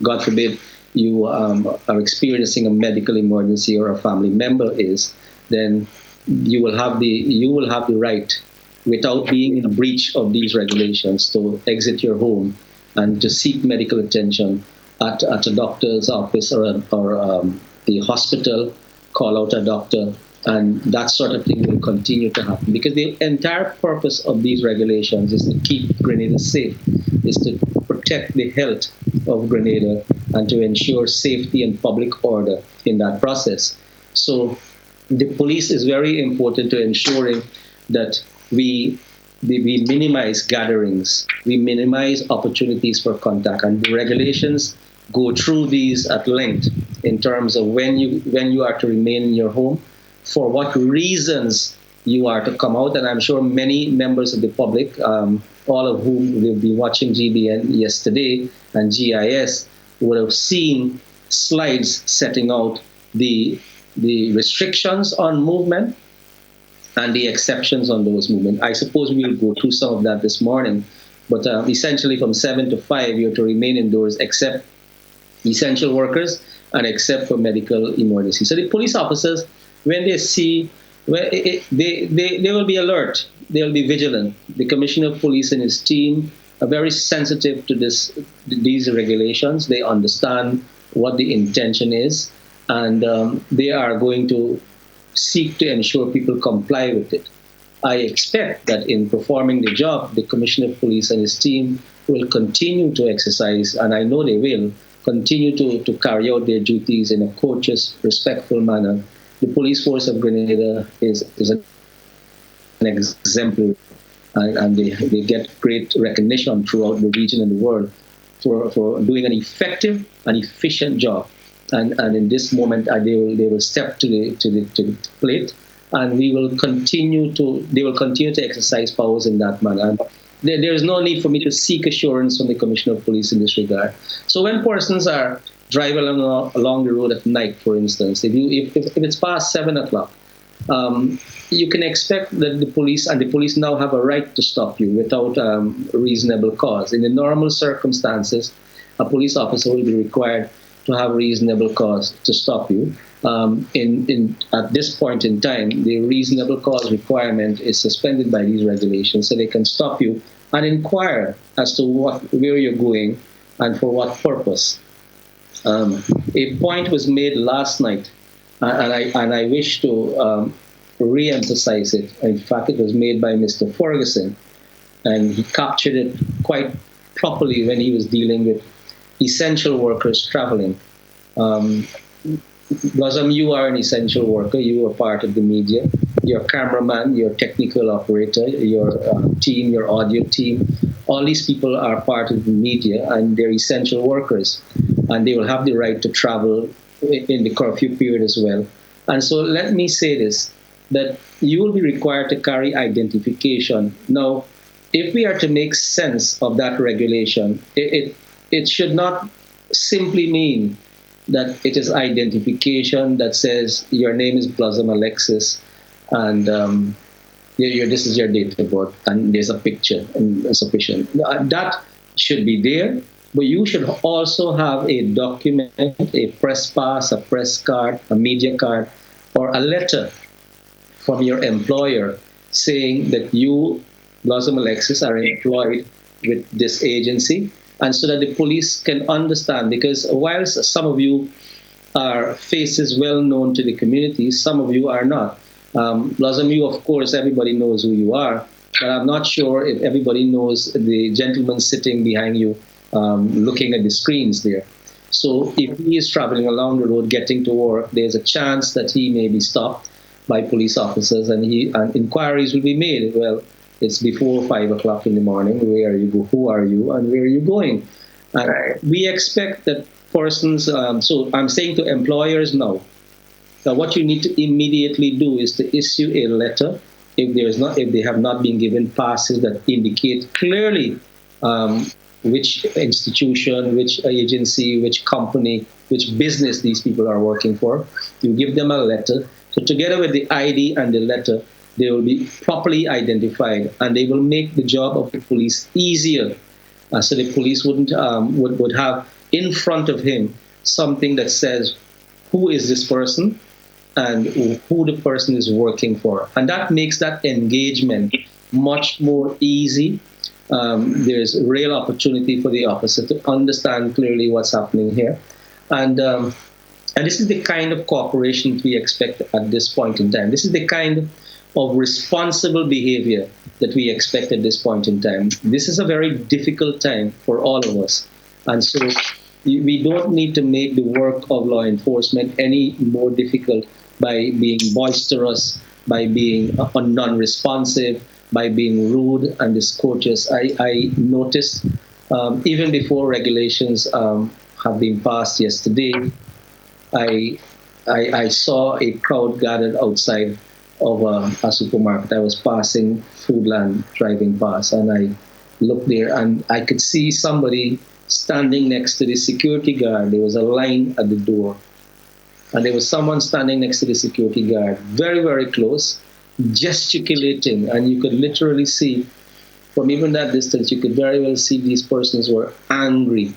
God forbid, you are experiencing a medical emergency or a family member is, then you will have the right, without being in breach of these regulations, to exit your home and to seek medical attention at a doctor's office or a hospital. Call out a doctor, and that sort of thing will continue to happen, because the entire purpose of these regulations is to keep Grenada safe, is to protect the health of Grenada and to ensure safety and public order in that process. So the police is very important to ensuring that we minimize gatherings, we minimize opportunities for contact, and the regulations go through these at length in terms of when you are to remain in your home, for what reasons you are to come out. And I'm sure many members of the public, all of whom will be watching GBN yesterday and GIS, would have seen slides setting out the restrictions on movement and the exceptions on those movements. I suppose we'll go through some of that this morning, but essentially from 7 to 5, you're to remain indoors except essential workers and except for medical emergencies. So the police officers, when they see, they will be alert, they'll be vigilant. The Commissioner of Police and his team are very sensitive to these regulations. They understand what the intention is, and they are going to seek to ensure people comply with it. I expect that in performing the job, the Commissioner of Police and his team will continue to exercise, and I know they will, continue to carry out their duties in a courteous, respectful manner. The police force of Grenada is an exemplary, and they get great recognition throughout the region and the world for doing an effective and efficient job. And in this moment, they will step to the plate, and they will continue to exercise powers in that manner. And there is no need for me to seek assurance from the Commissioner of Police in this regard. So when persons are driving along the road at night, for instance, if it's past 7 o'clock, you can expect that the police now have a right to stop you without reasonable cause. In the normal circumstances, a police officer will be required to have reasonable cause to stop you. At this point in time, the reasonable cause requirement is suspended by these regulations, so they can stop you and inquire as to where you're going and for what purpose. A point was made last night, and I wish to re-emphasize it. In fact, it was made by Mr. Ferguson, and he captured it quite properly when he was dealing with essential workers traveling. Blossom, you are an essential worker. You are part of the media. Your cameraman, your technical operator, your team, your audio team, all these people are part of the media, and they're essential workers. And they will have the right to travel in the curfew period as well. And so let me say this, that you will be required to carry identification. Now, if we are to make sense of that regulation, it should not simply mean that it is identification that says your name is Blossom Alexis, and this is your date of birth, and there's a picture and sufficient. That should be there, but you should also have a document, a press pass, a press card, a media card, or a letter from your employer saying that you, Blossom Alexis, are employed with this agency, and so that the police can understand, because whilst some of you are faces well known to the community, some of you are not. Blossom, you, of course, everybody knows who you are, but I'm not sure if everybody knows the gentleman sitting behind you, looking at the screens there. So if he is traveling along the road, getting to work, there's a chance that he may be stopped by police officers, and inquiries will be made. Well, it's before 5 o'clock in the morning. Where are you? Who are you? And where are you going? We expect that persons. So I'm saying to employers now, that what you need to immediately do is to issue a letter if they have not been given passes that indicate clearly which institution, which agency, which company, which business these people are working for, you give them a letter. So together with the ID and the letter, they will be properly identified, and they will make the job of the police easier. So the police would have in front of him something that says who is this person and who the person is working for, and that makes that engagement much more easy. There's real opportunity for the officer to understand clearly what's happening here, and this is the kind of cooperation we expect at this point in time. This is the kind of responsible behavior that we expect at this point in time. This is a very difficult time for all of us, and so we don't need to make the work of law enforcement any more difficult by being boisterous, by being non-responsive, by being rude and discourteous. I noticed even before regulations have been passed yesterday, I saw a crowd gathered outside of a supermarket. I was passing Foodland driving past, and I looked there and I could see somebody standing next to the security guard. There was a line at the door, and there was someone standing next to the security guard, very, very close, gesticulating, and you could literally see from even that distance, you could very well see these persons were angry.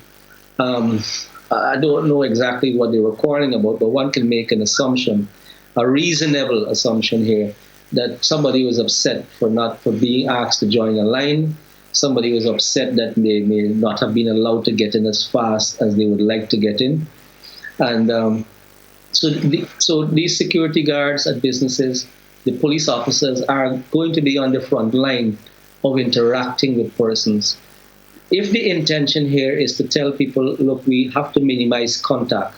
I don't know exactly what they were quarreling about, but one can make an assumption, a reasonable assumption here, that somebody was upset for being asked to join a line. Somebody was upset that they may not have been allowed to get in as fast as they would like to get in. And so these security guards at businesses, the police officers are going to be on the front line of interacting with persons. If the intention here is to tell people, look, we have to minimize contact,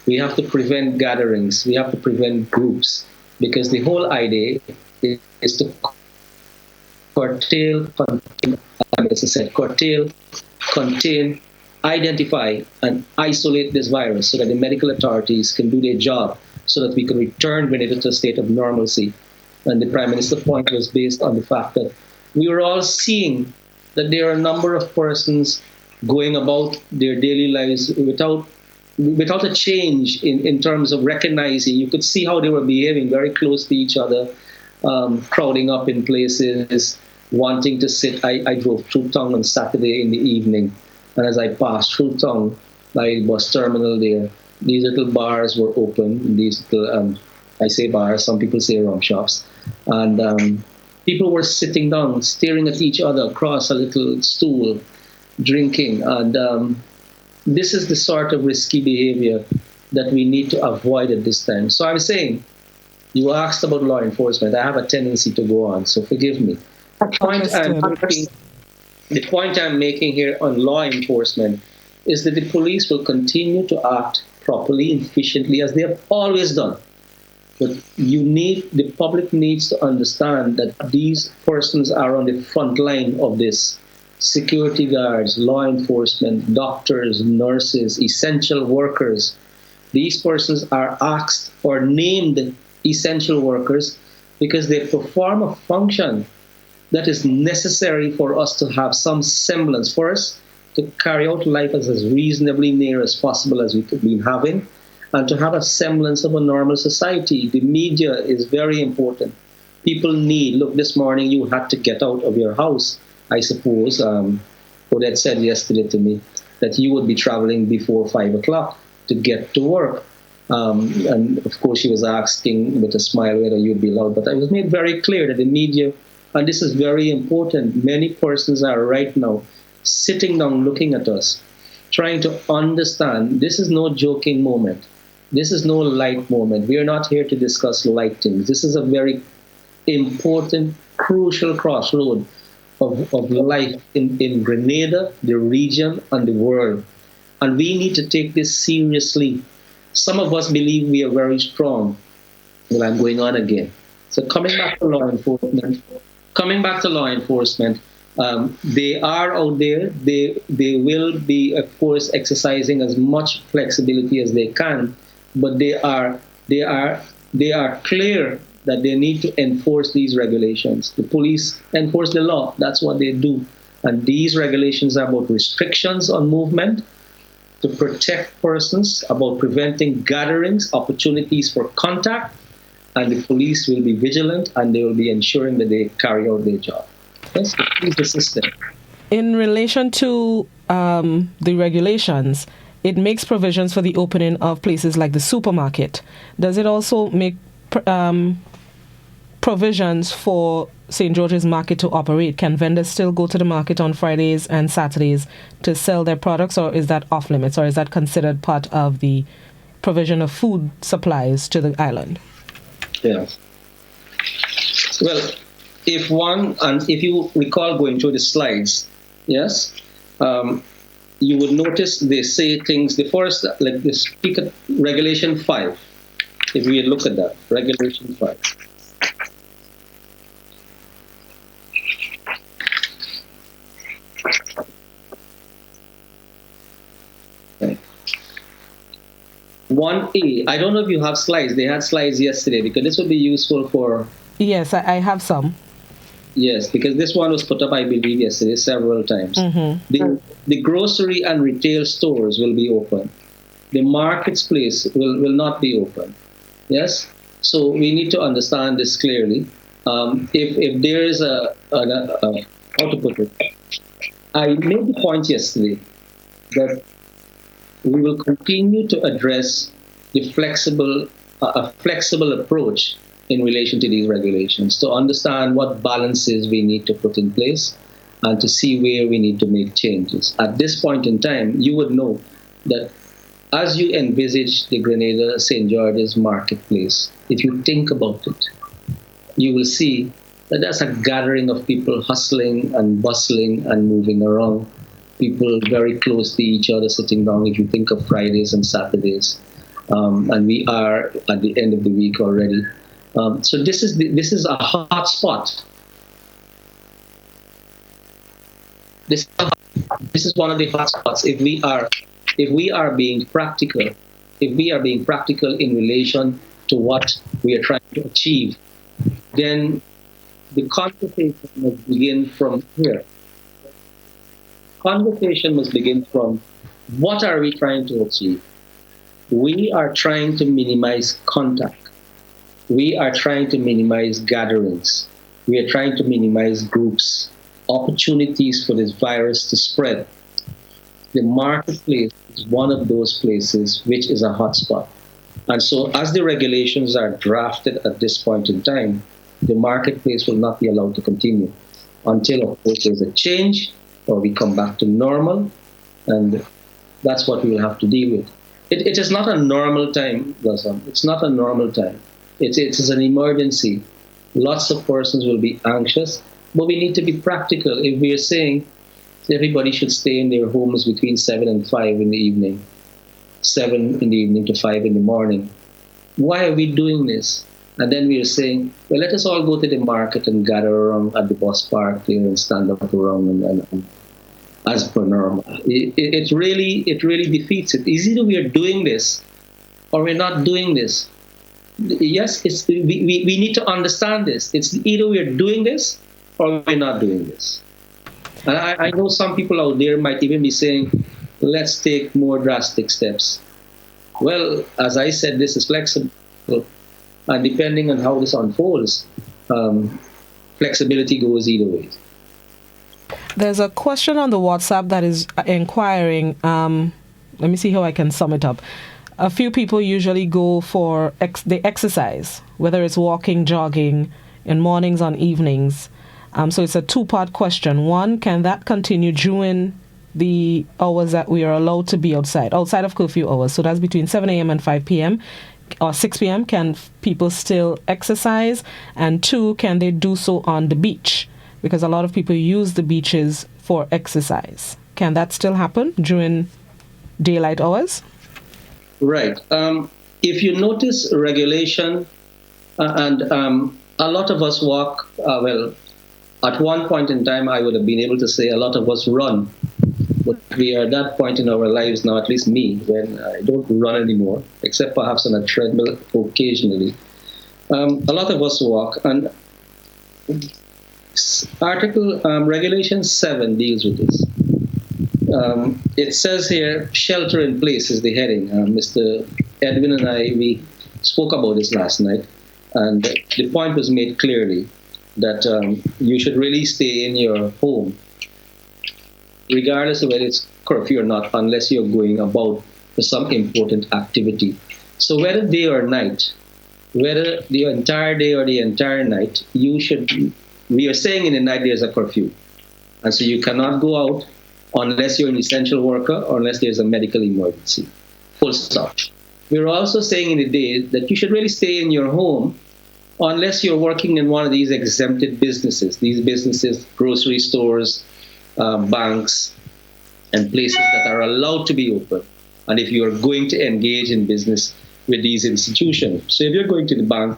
we have to prevent gatherings, we have to prevent groups, because the whole idea is to curtail, contain, identify, and isolate this virus so that the medical authorities can do their job, so that we can return Grenada to a state of normalcy. And the Prime Minister's point was based on the fact that we were all seeing that there are a number of persons going about their daily lives without a change in terms of recognizing. You could see how they were behaving very close to each other, crowding up in places, wanting to sit. I drove through town on Saturday in the evening, and as I passed through town by the bus terminal there, these little bars were open. These little, I say bars, some people say rum shops, and people were sitting down, staring at each other across a little stool, drinking. And this is the sort of risky behavior that we need to avoid at this time. So I'm saying, you asked about law enforcement. I have a tendency to go on, so forgive me. The point I'm making here on law enforcement is that the police will continue to act properly and efficiently as they have always done. But the public needs to understand that these persons are on the front line of this. Security guards, law enforcement, doctors, nurses, essential workers. These persons are asked or named essential workers because they perform a function that is necessary for us to have some semblance, for us to carry out life as reasonably near as possible as we could be having, and to have a semblance of a normal society. The media is very important. People need, look, this morning you had to get out of your house, I suppose. Odette said yesterday to me that you would be traveling before 5 o'clock to get to work. And of course she was asking with a smile whether you'd be allowed, but it was made very clear that the media, and this is very important, many persons are right now sitting down looking at us, trying to understand this is no joking moment. This is no light moment. We are not here to discuss light things. This is a very important, crucial crossroad of life in Grenada, the region, and the world. And we need to take this seriously. Some of us believe we are very strong. Well, I'm going on again. So coming back to law enforcement, they are out there. They will be, of course, exercising as much flexibility as they can, but they are clear that they need to enforce these regulations. The police enforce the law. That's what they do. And these regulations are about restrictions on movement to protect persons, about preventing gatherings, opportunities for contact, and the police will be vigilant and they will be ensuring that they carry out their job. That's the system. In relation to the regulations, it makes provisions for the opening of places like the supermarket. Does it also make provisions for St. George's Market to operate? Can vendors still go to the market on Fridays and Saturdays to sell their products, or is that off limits, or is that considered part of the provision of food supplies to the island? Yeah. Well, if you recall going through the slides, yes, you would notice they say things, the first, like the speaker, Regulation 5, if we look at that, Regulation 5. Okay. 1A, I don't know if you have slides. They had slides yesterday because this would be useful for... Yes, I have some. Yes, because this one was put up, I believe, yesterday several times. Mm-hmm. The grocery and retail stores will be open. The marketplace will not be open. Yes? So we need to understand this clearly. If there is how to put it, I made the point yesterday that we will continue to address the flexible approach in relation to these regulations, to understand what balances we need to put in place and to see where we need to make changes. At this point in time, you would know that as you envisage the Grenada St. George's Marketplace, if you think about it, you will see that there's a gathering of people hustling and bustling and moving around, people very close to each other sitting down, if you think of Fridays and Saturdays. And we are at the end of the week already. So this is a hot spot. This is one of the hot spots. If we are being practical, in relation to what we are trying to achieve, then the conversation must begin from here. Conversation must begin from what are we trying to achieve? We are trying to minimize contact. We are trying to minimize gatherings. We are trying to minimize groups, opportunities for this virus to spread. The marketplace is one of those places which is a hotspot. And so as the regulations are drafted at this point in time, the marketplace will not be allowed to continue until, of course, there's a change or we come back to normal. And that's what we will have to deal with. It is not a normal time, Gazam. It's not a normal time. It is an emergency. Lots of persons will be anxious, but we need to be practical. If we are saying everybody should stay in their homes between 7 and 5 in the evening, 7 in the evening to 5 in the morning, why are we doing this? And then we are saying, well, let us all go to the market and gather around at the bus park there and stand up around and as per normal. It really defeats it. It's either we are doing this or we're not doing this. Yes, we need to understand this. It's either we're doing this or we're not doing this. And I know some people out there might even be saying, let's take more drastic steps. Well, as I said, this is flexible. And depending on how this unfolds, flexibility goes either way. There's a question on the WhatsApp that is inquiring. Let me see how I can sum it up. A few people usually go for they exercise, whether it's walking, jogging, in mornings, on evenings. So it's a two-part question. One, can that continue during the hours that we are allowed to be outside of curfew hours? So that's between 7 a.m. and 5 p.m. or 6 p.m. Can people still exercise? And two, can they do so on the beach? Because a lot of people use the beaches for exercise. Can that still happen during daylight hours? Right. If you notice regulation, and a lot of us walk, well, at one point in time, I would have been able to say a lot of us run. But we are at that point in our lives now, at least me, when I don't run anymore, except perhaps on a treadmill occasionally. A lot of us walk, and Regulation 7 deals with this. It says here, shelter in place is the heading. Mr. Edwin and I, we spoke about this last night, and the point was made clearly that you should really stay in your home, regardless of whether it's curfew or not, unless you're going about for some important activity. So whether day or night, whether the entire day or the entire night, we are saying in the night there's a curfew. And so you cannot go out unless you're an essential worker or unless there's a medical emergency. Full stop. We're also saying in the day that you should really stay in your home unless you're working in one of these exempted businesses. These businesses, grocery stores, banks, and places that are allowed to be open. And if you're going to engage in business with these institutions. So if you're going to the bank,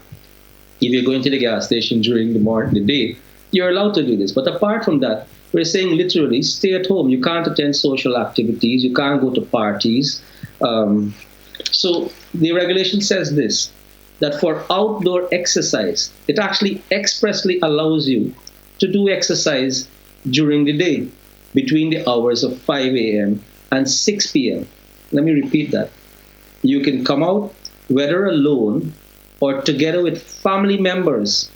if you're going to the gas station during the day, you're allowed to do this. But apart from that, we're saying literally stay at home. You can't attend social activities. You can't go to parties. So the regulation says this, that for outdoor exercise, it actually expressly allows you to do exercise during the day between the hours of 5 a.m. and 6 p.m. Let me repeat that. You can come out, whether alone or together with family members,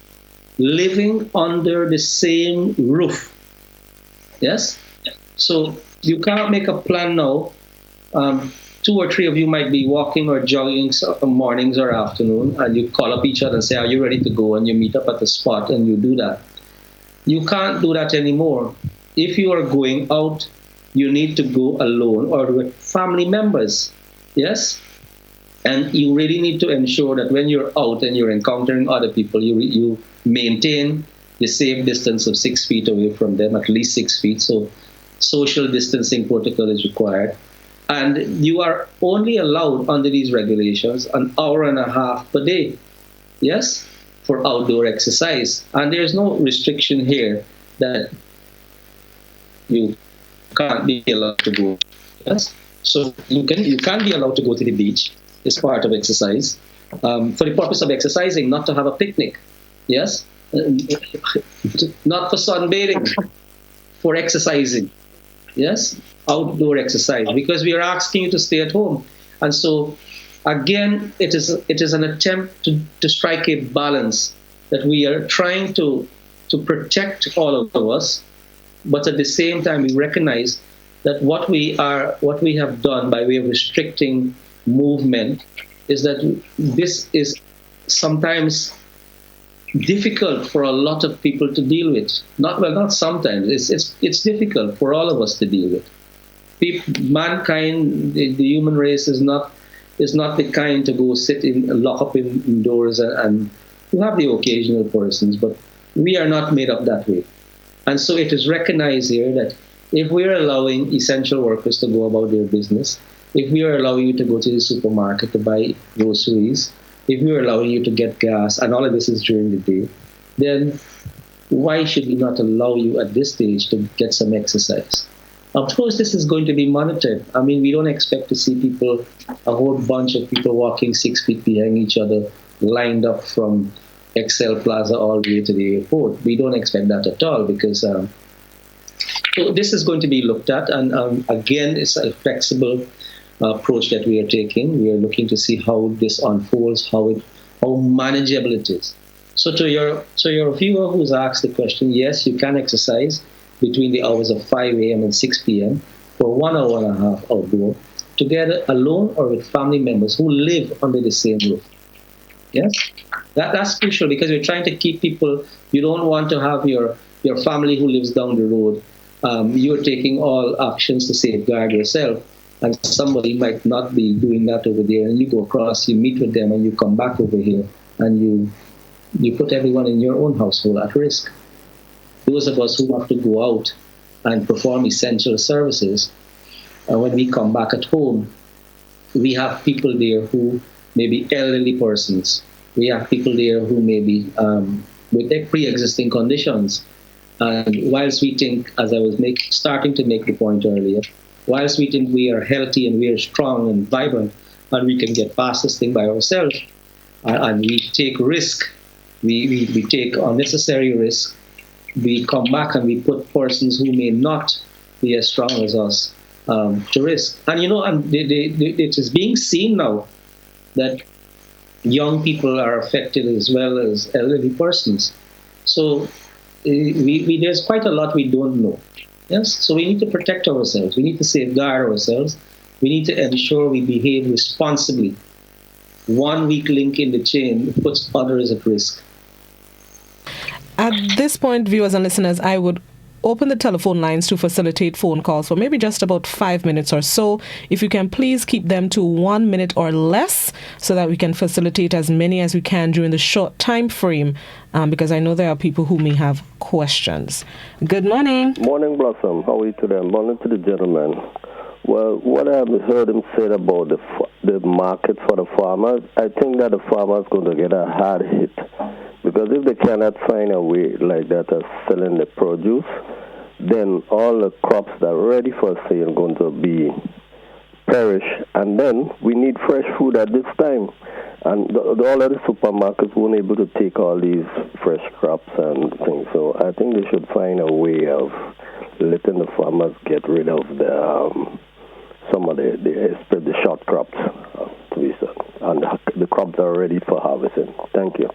living under the same roof. Yes? So you can't make a plan now. 2 or 3 of you might be walking or jogging some mornings or afternoon, and you call up each other and say, are you ready to go? And you meet up at the spot and you do that. You can't do that anymore. If you are going out, you need to go alone or with family members. Yes? And you really need to ensure that when you're out and you're encountering other people, you maintain the safe distance of 6 feet away from them, at least 6 feet. So social distancing protocol is required. And you are only allowed under these regulations an hour and a half per day, yes, for outdoor exercise. And there's no restriction here that you can't be allowed to go. Yes, so you can be allowed to go to the beach. It's part of exercise for the purpose of exercising, not to have a picnic. Yes, not for sunbathing, for exercising. Yes, outdoor exercise, because we are asking you to stay at home. And so, again, it is an attempt to strike a balance that we are trying to protect all of us, but at the same time we recognize that what we have done by way of restricting movement is that this is sometimes difficult for a lot of people to deal with. Not sometimes. It's difficult for all of us to deal with. Mankind, the human race, is not the kind to go sit lock up indoors, and you have the occasional persons, but we are not made up that way. And so it is recognized here that if we are allowing essential workers to go about their business, if we are allowing you to go to the supermarket to buy groceries, if we are allowing you to get gas, and all of this is during the day, then why should we not allow you at this stage to get some exercise? Of course, this is going to be monitored. I mean, we don't expect to see people, a whole bunch of people walking 6 feet behind each other, lined up from Excel Plaza all the way to the airport. We don't expect that at all, because so this is going to be looked at. And again, it's a flexible approach that we are taking. We are looking to see how this unfolds, how manageable it is. So to your viewer who's asked the question, yes, you can exercise between the hours of 5 a.m. and 6 p.m. for 1 hour and a half outdoor, together alone or with family members who live under the same roof. Yes, that's crucial, because we're trying to keep people. You don't want to have your family who lives down the road. You're taking all actions to safeguard yourself, and somebody might not be doing that over there, and you go across, you meet with them, and you come back over here, and you put everyone in your own household at risk. Those of us who have to go out and perform essential services, and when we come back at home, we have people there who may be elderly persons. We have people there who may be with pre-existing conditions. And whilst we think, as I was starting to make the point earlier, whilst we think we are healthy and we are strong and vibrant and we can get past this thing by ourselves, and we take risk. We take unnecessary risk. We come back and we put persons who may not be as strong as us to risk. And it is being seen now that young people are affected as well as elderly persons. So there's quite a lot we don't know. Yes, so we need to protect ourselves. We need to safeguard ourselves. We need to ensure we behave responsibly. One weak link in the chain puts others at risk. At this point, viewers and listeners, I would open the telephone lines to facilitate phone calls for maybe just about 5 minutes or so. If you can please keep them to 1 minute or less so that we can facilitate as many as we can during the short time frame, because I know there are people who may have questions. Good morning. Morning, Blossom. How are you today? Morning to the gentleman. Well, what I heard him say about the market for the farmers, I think that the farmers going to get a hard hit. Because if they cannot find a way like that of selling the produce, then all the crops that are ready for sale are going to be perish. And then we need fresh food at this time. And all of the supermarkets won't be able to take all these fresh crops and things. So I think they should find a way of letting the farmers get rid of some of the short crops, to be said. And the crops are ready for harvesting. Thank you.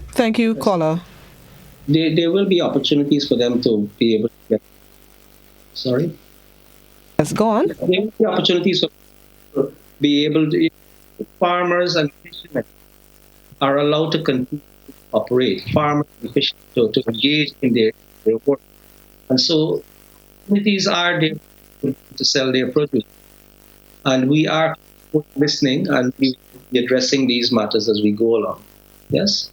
Thank you, caller. There will be opportunities for them to be able to get. Sorry? Yes, go on. There will be opportunities for them to be able to. Farmers and fishermen are allowed to continue to operate. Farmers and fishermen to engage in their work. And so, opportunities are there to sell their produce. And we are listening and we will be addressing these matters as we go along. Yes?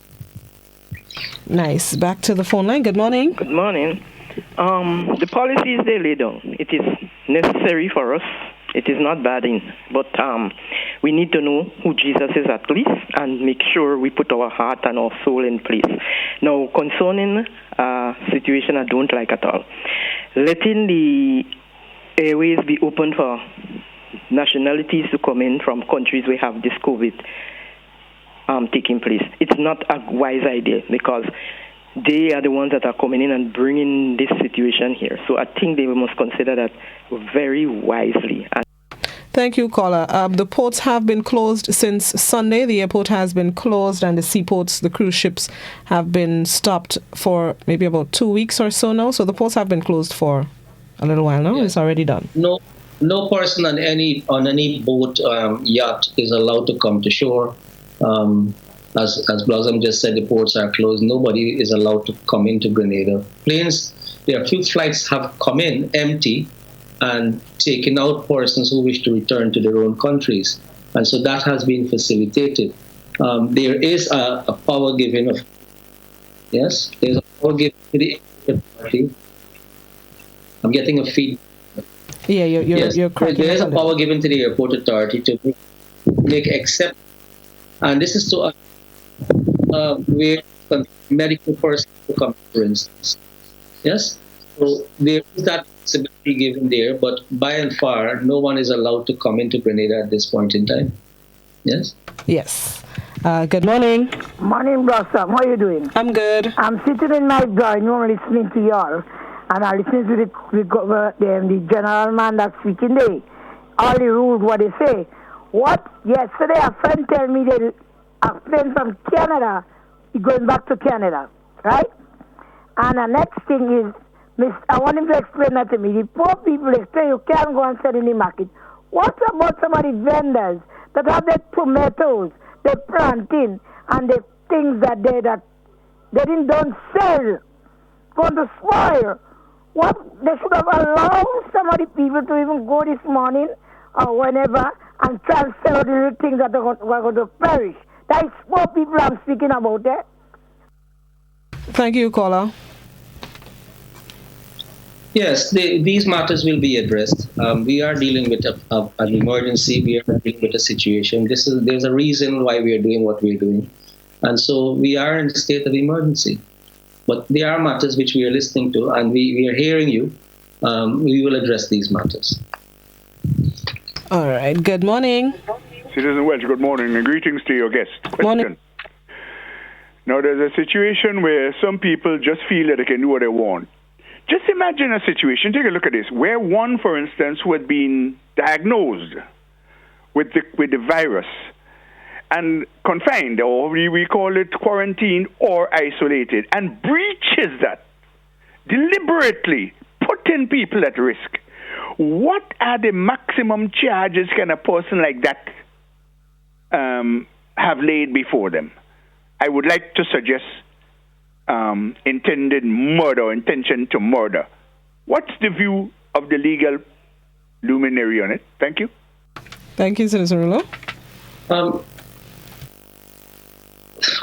Nice. Back to the phone line. Good morning. Good morning. The policies they lay down, it is necessary for us. It is not bad but we need to know who Jesus is at least and make sure we put our heart and our soul in place. Now, concerning a situation I don't like at all, letting the airways be open for nationalities to come in from countries where have this COVID taking place. It's not a wise idea because they are the ones that are coming in and bringing this situation here. So I think they must consider that very wisely. Thank you, caller. The ports have been closed since Sunday. The airport has been closed and the seaports, the cruise ships have been stopped for maybe about 2 weeks or so now. So the ports have been closed for a little while now. Yeah. It's already done. No person on any boat, yacht is allowed to come to shore. As Blossom just said, the ports are closed. Nobody is allowed to come into Grenada. Planes, there are a few flights have come in empty and taken out persons who wish to return to their own countries. And so that has been facilitated. There is a power given of, yes, there's a power given to the authority. I'm getting a feed. Yeah, you're correct. There's a power given to the airport authority to make exceptions. And this is to where medical persons to come, for instance. Yes? So there is that possibility given there, but by and far, no one is allowed to come into Grenada at this point in time. Yes? Yes. Good morning. Morning, Blossom. How are you doing? I'm good. I'm sitting in my drawing room listening to y'all, and I listen to the general man that's speaking there. All the rules, what they say. What? Yesterday, a friend told me that a friend from Canada is going back to Canada, right? And the next thing is, I want him to explain that to me. The poor people, they say you can't go and sell in the market. What about some of the vendors that have their tomatoes, their plantain, and the things that they don't sell, going to spoil? What? They should have allowed some of the people to even go this morning or whenever and try to sell the little things that are going to perish. That is what people I'm speaking about there. Thank you, caller. Yes, these matters will be addressed. We are dealing with an emergency. We are dealing with a situation. There's a reason why we are doing what we're doing. And so we are in a state of emergency. But there are matters which we are listening to, and we are hearing you. We will address these matters. All right. Good morning. Citizen Welsh, good morning and greetings to your guest. Question. Morning. Now, there's a situation where some people just feel that they can do what they want. Just imagine a situation, take a look at this, where one, for instance, who had been diagnosed with the virus and confined, or we call it quarantined or isolated, and breaches that, deliberately putting people at risk. What are the maximum charges can a person like that have laid before them? I would like to suggest intended murder or intention to murder. What's the view of the legal luminary on it? Thank you. Thank you, Citizen Rulo.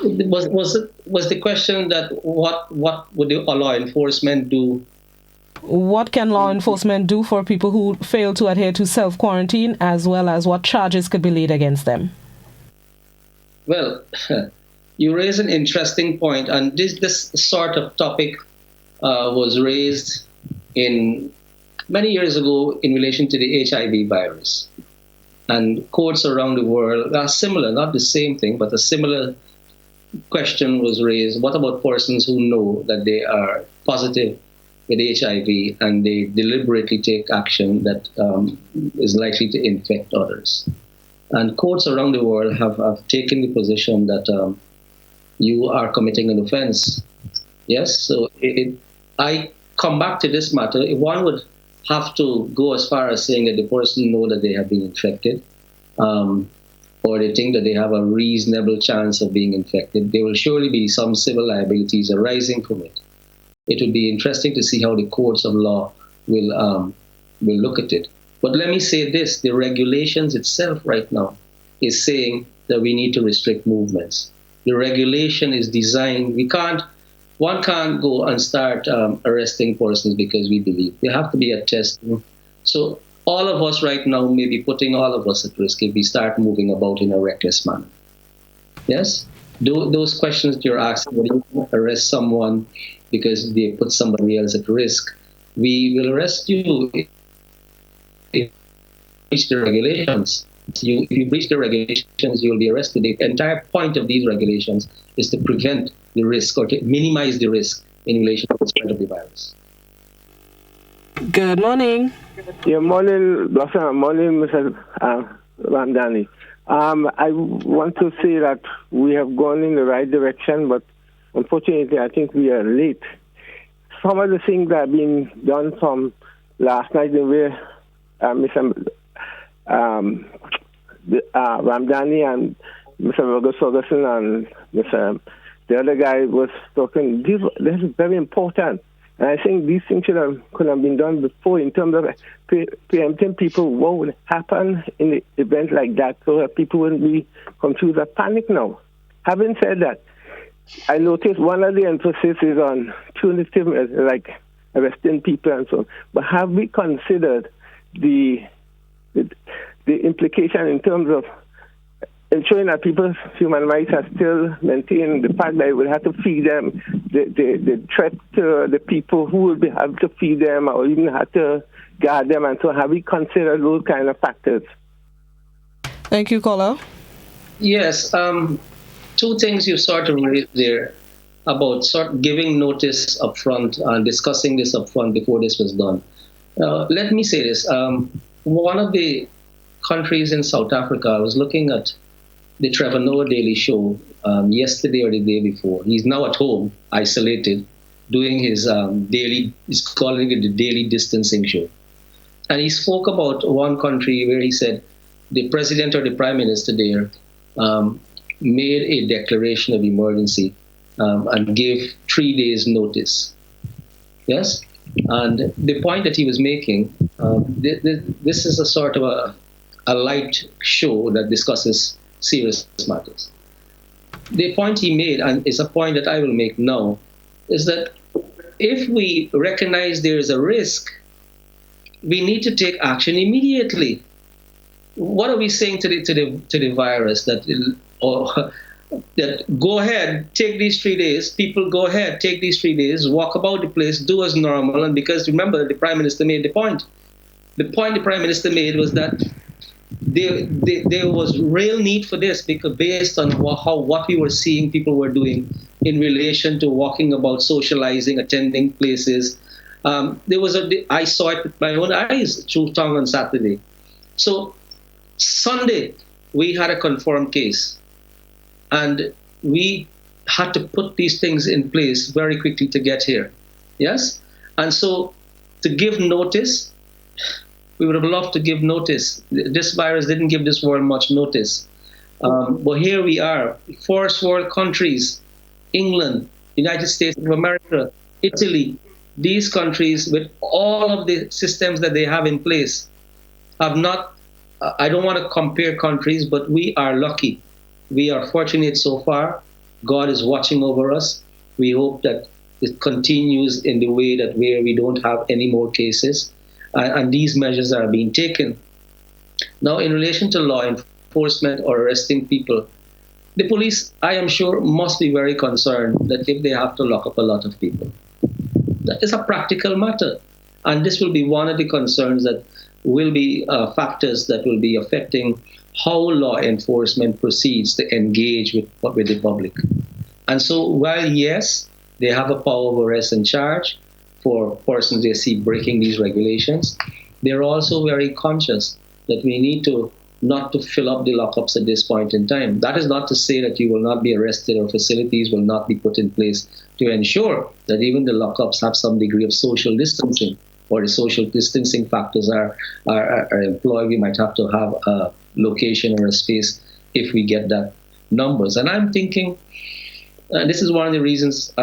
Was the question that what would the law enforcement do? What can law enforcement do for people who fail to adhere to self-quarantine, as well as what charges could be laid against them? Well, you raise an interesting point, and this sort of topic was raised in many years ago in relation to the HIV virus. And courts around the world are similar, not the same thing, but a similar question was raised. What about persons who know that they are positive with HIV and they deliberately take action that is likely to infect others? And courts around the world have taken the position that you are committing an offense. Yes, so I come back to this matter. If one would have to go as far as saying that the person know that they have been infected, or they think that they have a reasonable chance of being infected, there will surely be some civil liabilities arising from it. It would be interesting to see how the courts of law will look at it. But let me say this, the regulations itself right now is saying that we need to restrict movements. The regulation is designed, one can't go and start arresting persons because we believe. There have to be a test. So all of us right now may be putting all of us at risk if we start moving about in a reckless manner. Yes? Those questions that you're asking, when you arrest someone because they put somebody else at risk, we will arrest you if you breach the regulations. If you breach the regulations, you will be arrested. The entire point of these regulations is to prevent the risk or to minimize the risk in relation to the spread of the virus. Good morning. Yeah, morning, Blossom. Morning, Mr. Ramdani. I want to say that we have gone in the right direction, but unfortunately, I think we are late. Some of the things that have been done from last night, the way Mr. Ramdani and Mr. Ferguson and the other guy was talking, this is very important. And I think these things could have been done before in terms of preempting people what would happen in an event like that so that people wouldn't be confused or panic now. Having said that, I noticed one of the emphasis is on punitive, like arresting people and so on. But have we considered the implication in terms of ensuring that people's human rights are still maintained, the fact that we have to feed them, the threat to the people who will have to feed them or even have to guard them, and so have we considered those kind of factors? Thank you, caller. Yes, two things you sort of raised there about giving notice up front and discussing this up front before this was done. Let me say this. One of the countries in South Africa, I was looking at the Trevor Noah Daily Show yesterday or the day before. He's now at home, isolated, doing his he's calling it the daily distancing show. And he spoke about one country where he said the president or the prime minister there made a declaration of emergency and gave 3 days notice. Yes? And the point that he was making, this is a sort of a light show that discusses serious matters. The point he made, and it's a point that I will make now, is that if we recognize there is a risk, we need to take action immediately. What are we saying to the virus that go ahead, take these 3 days, people go ahead, take these 3 days, walk about the place, do as normal, and because remember the Prime Minister made the point. The point the Prime Minister made was that there was real need for this, because based on what we were seeing people were doing in relation to walking about, socializing, attending places. I saw it with my own eyes through town on Saturday. So Sunday, we had a confirmed case, and we had to put these things in place very quickly to get here. Yes? And so to give notice, we would have loved to give notice. This virus didn't give this world much notice. But here we are, first world countries, England, United States of America, Italy, these countries with all of the systems that they have in place have not, I don't want to compare countries, but we are lucky. We are fortunate so far. God is watching over us. We hope that it continues in the way that where we don't have any more cases. And these measures are being taken. Now, in relation to law enforcement or arresting people, the police, I am sure, must be very concerned that if they have to lock up a lot of people. That is a practical matter. And this will be one of the concerns that will be factors that will be affecting how law enforcement proceeds to engage with the public. And so while, yes, they have a power of arrest and charge for persons they see breaking these regulations, they're also very conscious that we need to not to fill up the lockups at this point in time. That is not to say that you will not be arrested or facilities will not be put in place to ensure that even the lockups have some degree of social distancing, or the social distancing factors are employed. We might have to have a location or a space if we get that numbers. And I'm thinking, this is one of the reasons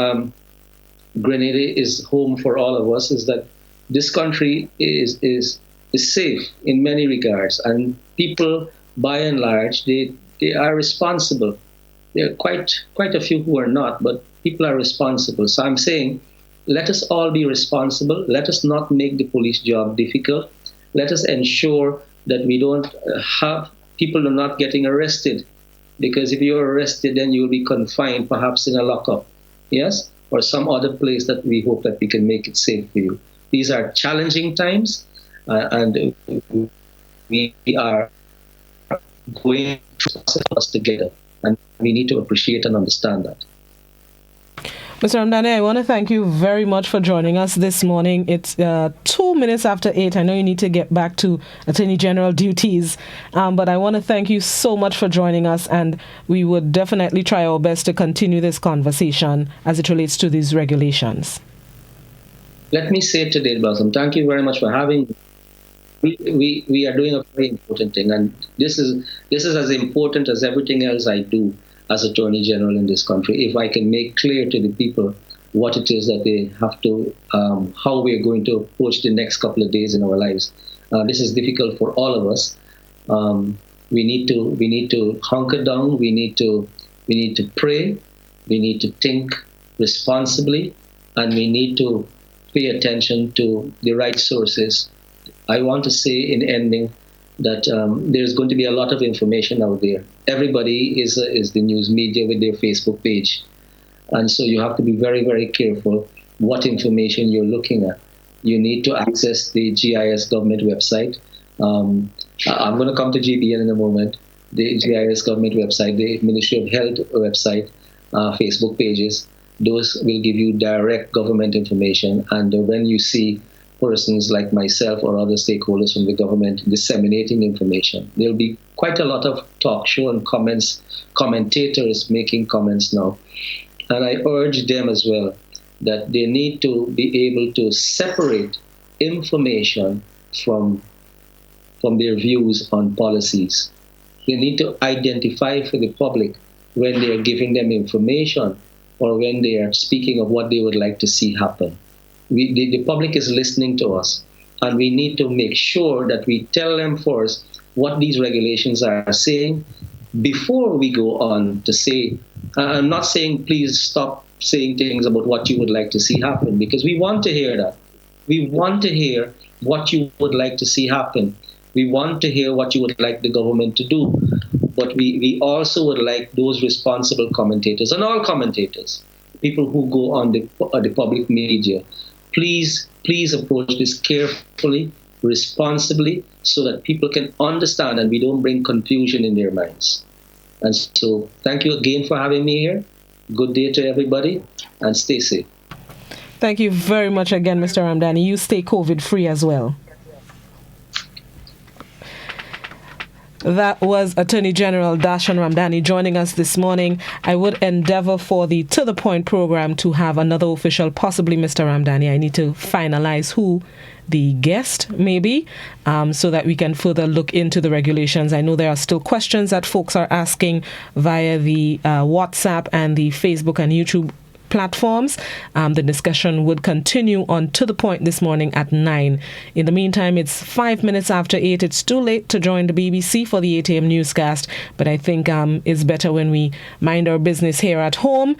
Grenada is home for all of us, is that this country is safe in many regards, and people, by and large, they are responsible. There are quite a few who are not, but people are responsible. So I'm saying, let us all be responsible. Let us not make the police job difficult. Let us ensure that we don't have people are not getting arrested, because if you're arrested, then you'll be confined, perhaps in a lockup, yes, or some other place that we hope that we can make it safe for you. These are challenging times, and we are going through us together, and we need to appreciate and understand that. Mr. Ramdani, I want to thank you very much for joining us this morning. It's 2 minutes after 8. I know you need to get back to Attorney General duties, but I want to thank you so much for joining us, and we would definitely try our best to continue this conversation as it relates to these regulations. Let me say today, Blossom, thank you very much for having me. We are doing a very important thing, and this is as important as everything else I do as Attorney General in this country. If I can make clear to the people what it is that they have to, how we're going to approach the next couple of days in our lives. This is difficult for all of us. We need to hunker down. We need to pray. We need to think responsibly, and we need to pay attention to the right sources. I want to say in ending that there's going to be a lot of information out there. Everybody is the news media with their Facebook page. And so you have to be very, very careful what information you're looking at. You need to access the GIS government website. I'm going to come to GBN in a moment. The GIS government website, the Ministry of Health website, Facebook pages, those will give you direct government information. And when you see persons like myself or other stakeholders from the government disseminating information, there'll be quite a lot of talk show and commentators making comments now. And I urge them as well that they need to be able to separate information from their views on policies. They need to identify for the public when they are giving them information or when they are speaking of what they would like to see happen. The public is listening to us, and we need to make sure that we tell them first what these regulations are saying before we go on to say, I'm not saying please stop saying things about what you would like to see happen, because we want to hear that. We want to hear what you would like to see happen. We want to hear what you would like the government to do. But we also would like those responsible commentators, and all commentators, people who go on the public media, please approach this carefully. responsibly so that people can understand and we don't bring confusion in their minds. And so thank you again for having me here. Good day to everybody and stay safe. Thank you very much again, Mr. Ramdani. You stay COVID-free as well. That was Attorney General Darshan Ramdani joining us this morning. I would endeavor for the To The Point program to have another official, possibly Mr. Ramdani. I need to finalize who the guest may be so that we can further look into the regulations. I know there are still questions that folks are asking via the WhatsApp and the Facebook and YouTube platforms. The discussion would continue on To The Point this morning at 9. In the meantime, it's 5 minutes after 8. It's too late to join the BBC for the 8 a.m. newscast, but I think it's better when we mind our business here at home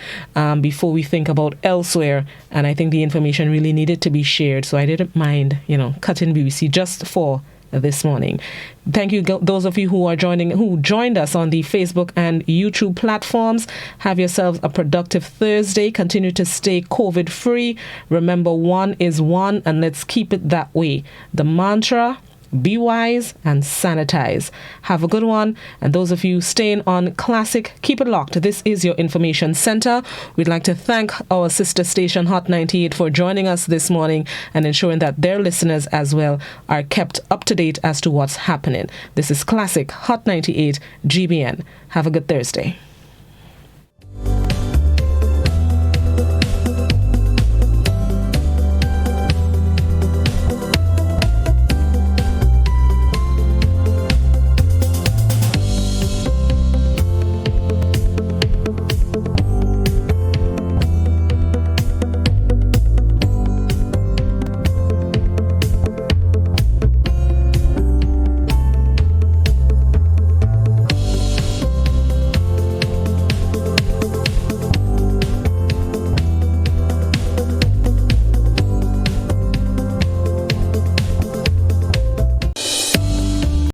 before we think about elsewhere. And I think the information really needed to be shared, so I didn't mind, cutting BBC just for this morning. Thank you, those of you who joined us on the Facebook and YouTube platforms. Have yourselves a productive Thursday. Continue to stay COVID-free. Remember, one is one, and let's keep it that way. The mantra: be wise and sanitize. Have a good one. And those of you staying on Classic, keep it locked. This is your information center. We'd like to thank our sister station Hot 98 for joining us this morning and ensuring that their listeners as well are kept up to date as to what's happening. This is Classic Hot 98 GBN. Have a good Thursday.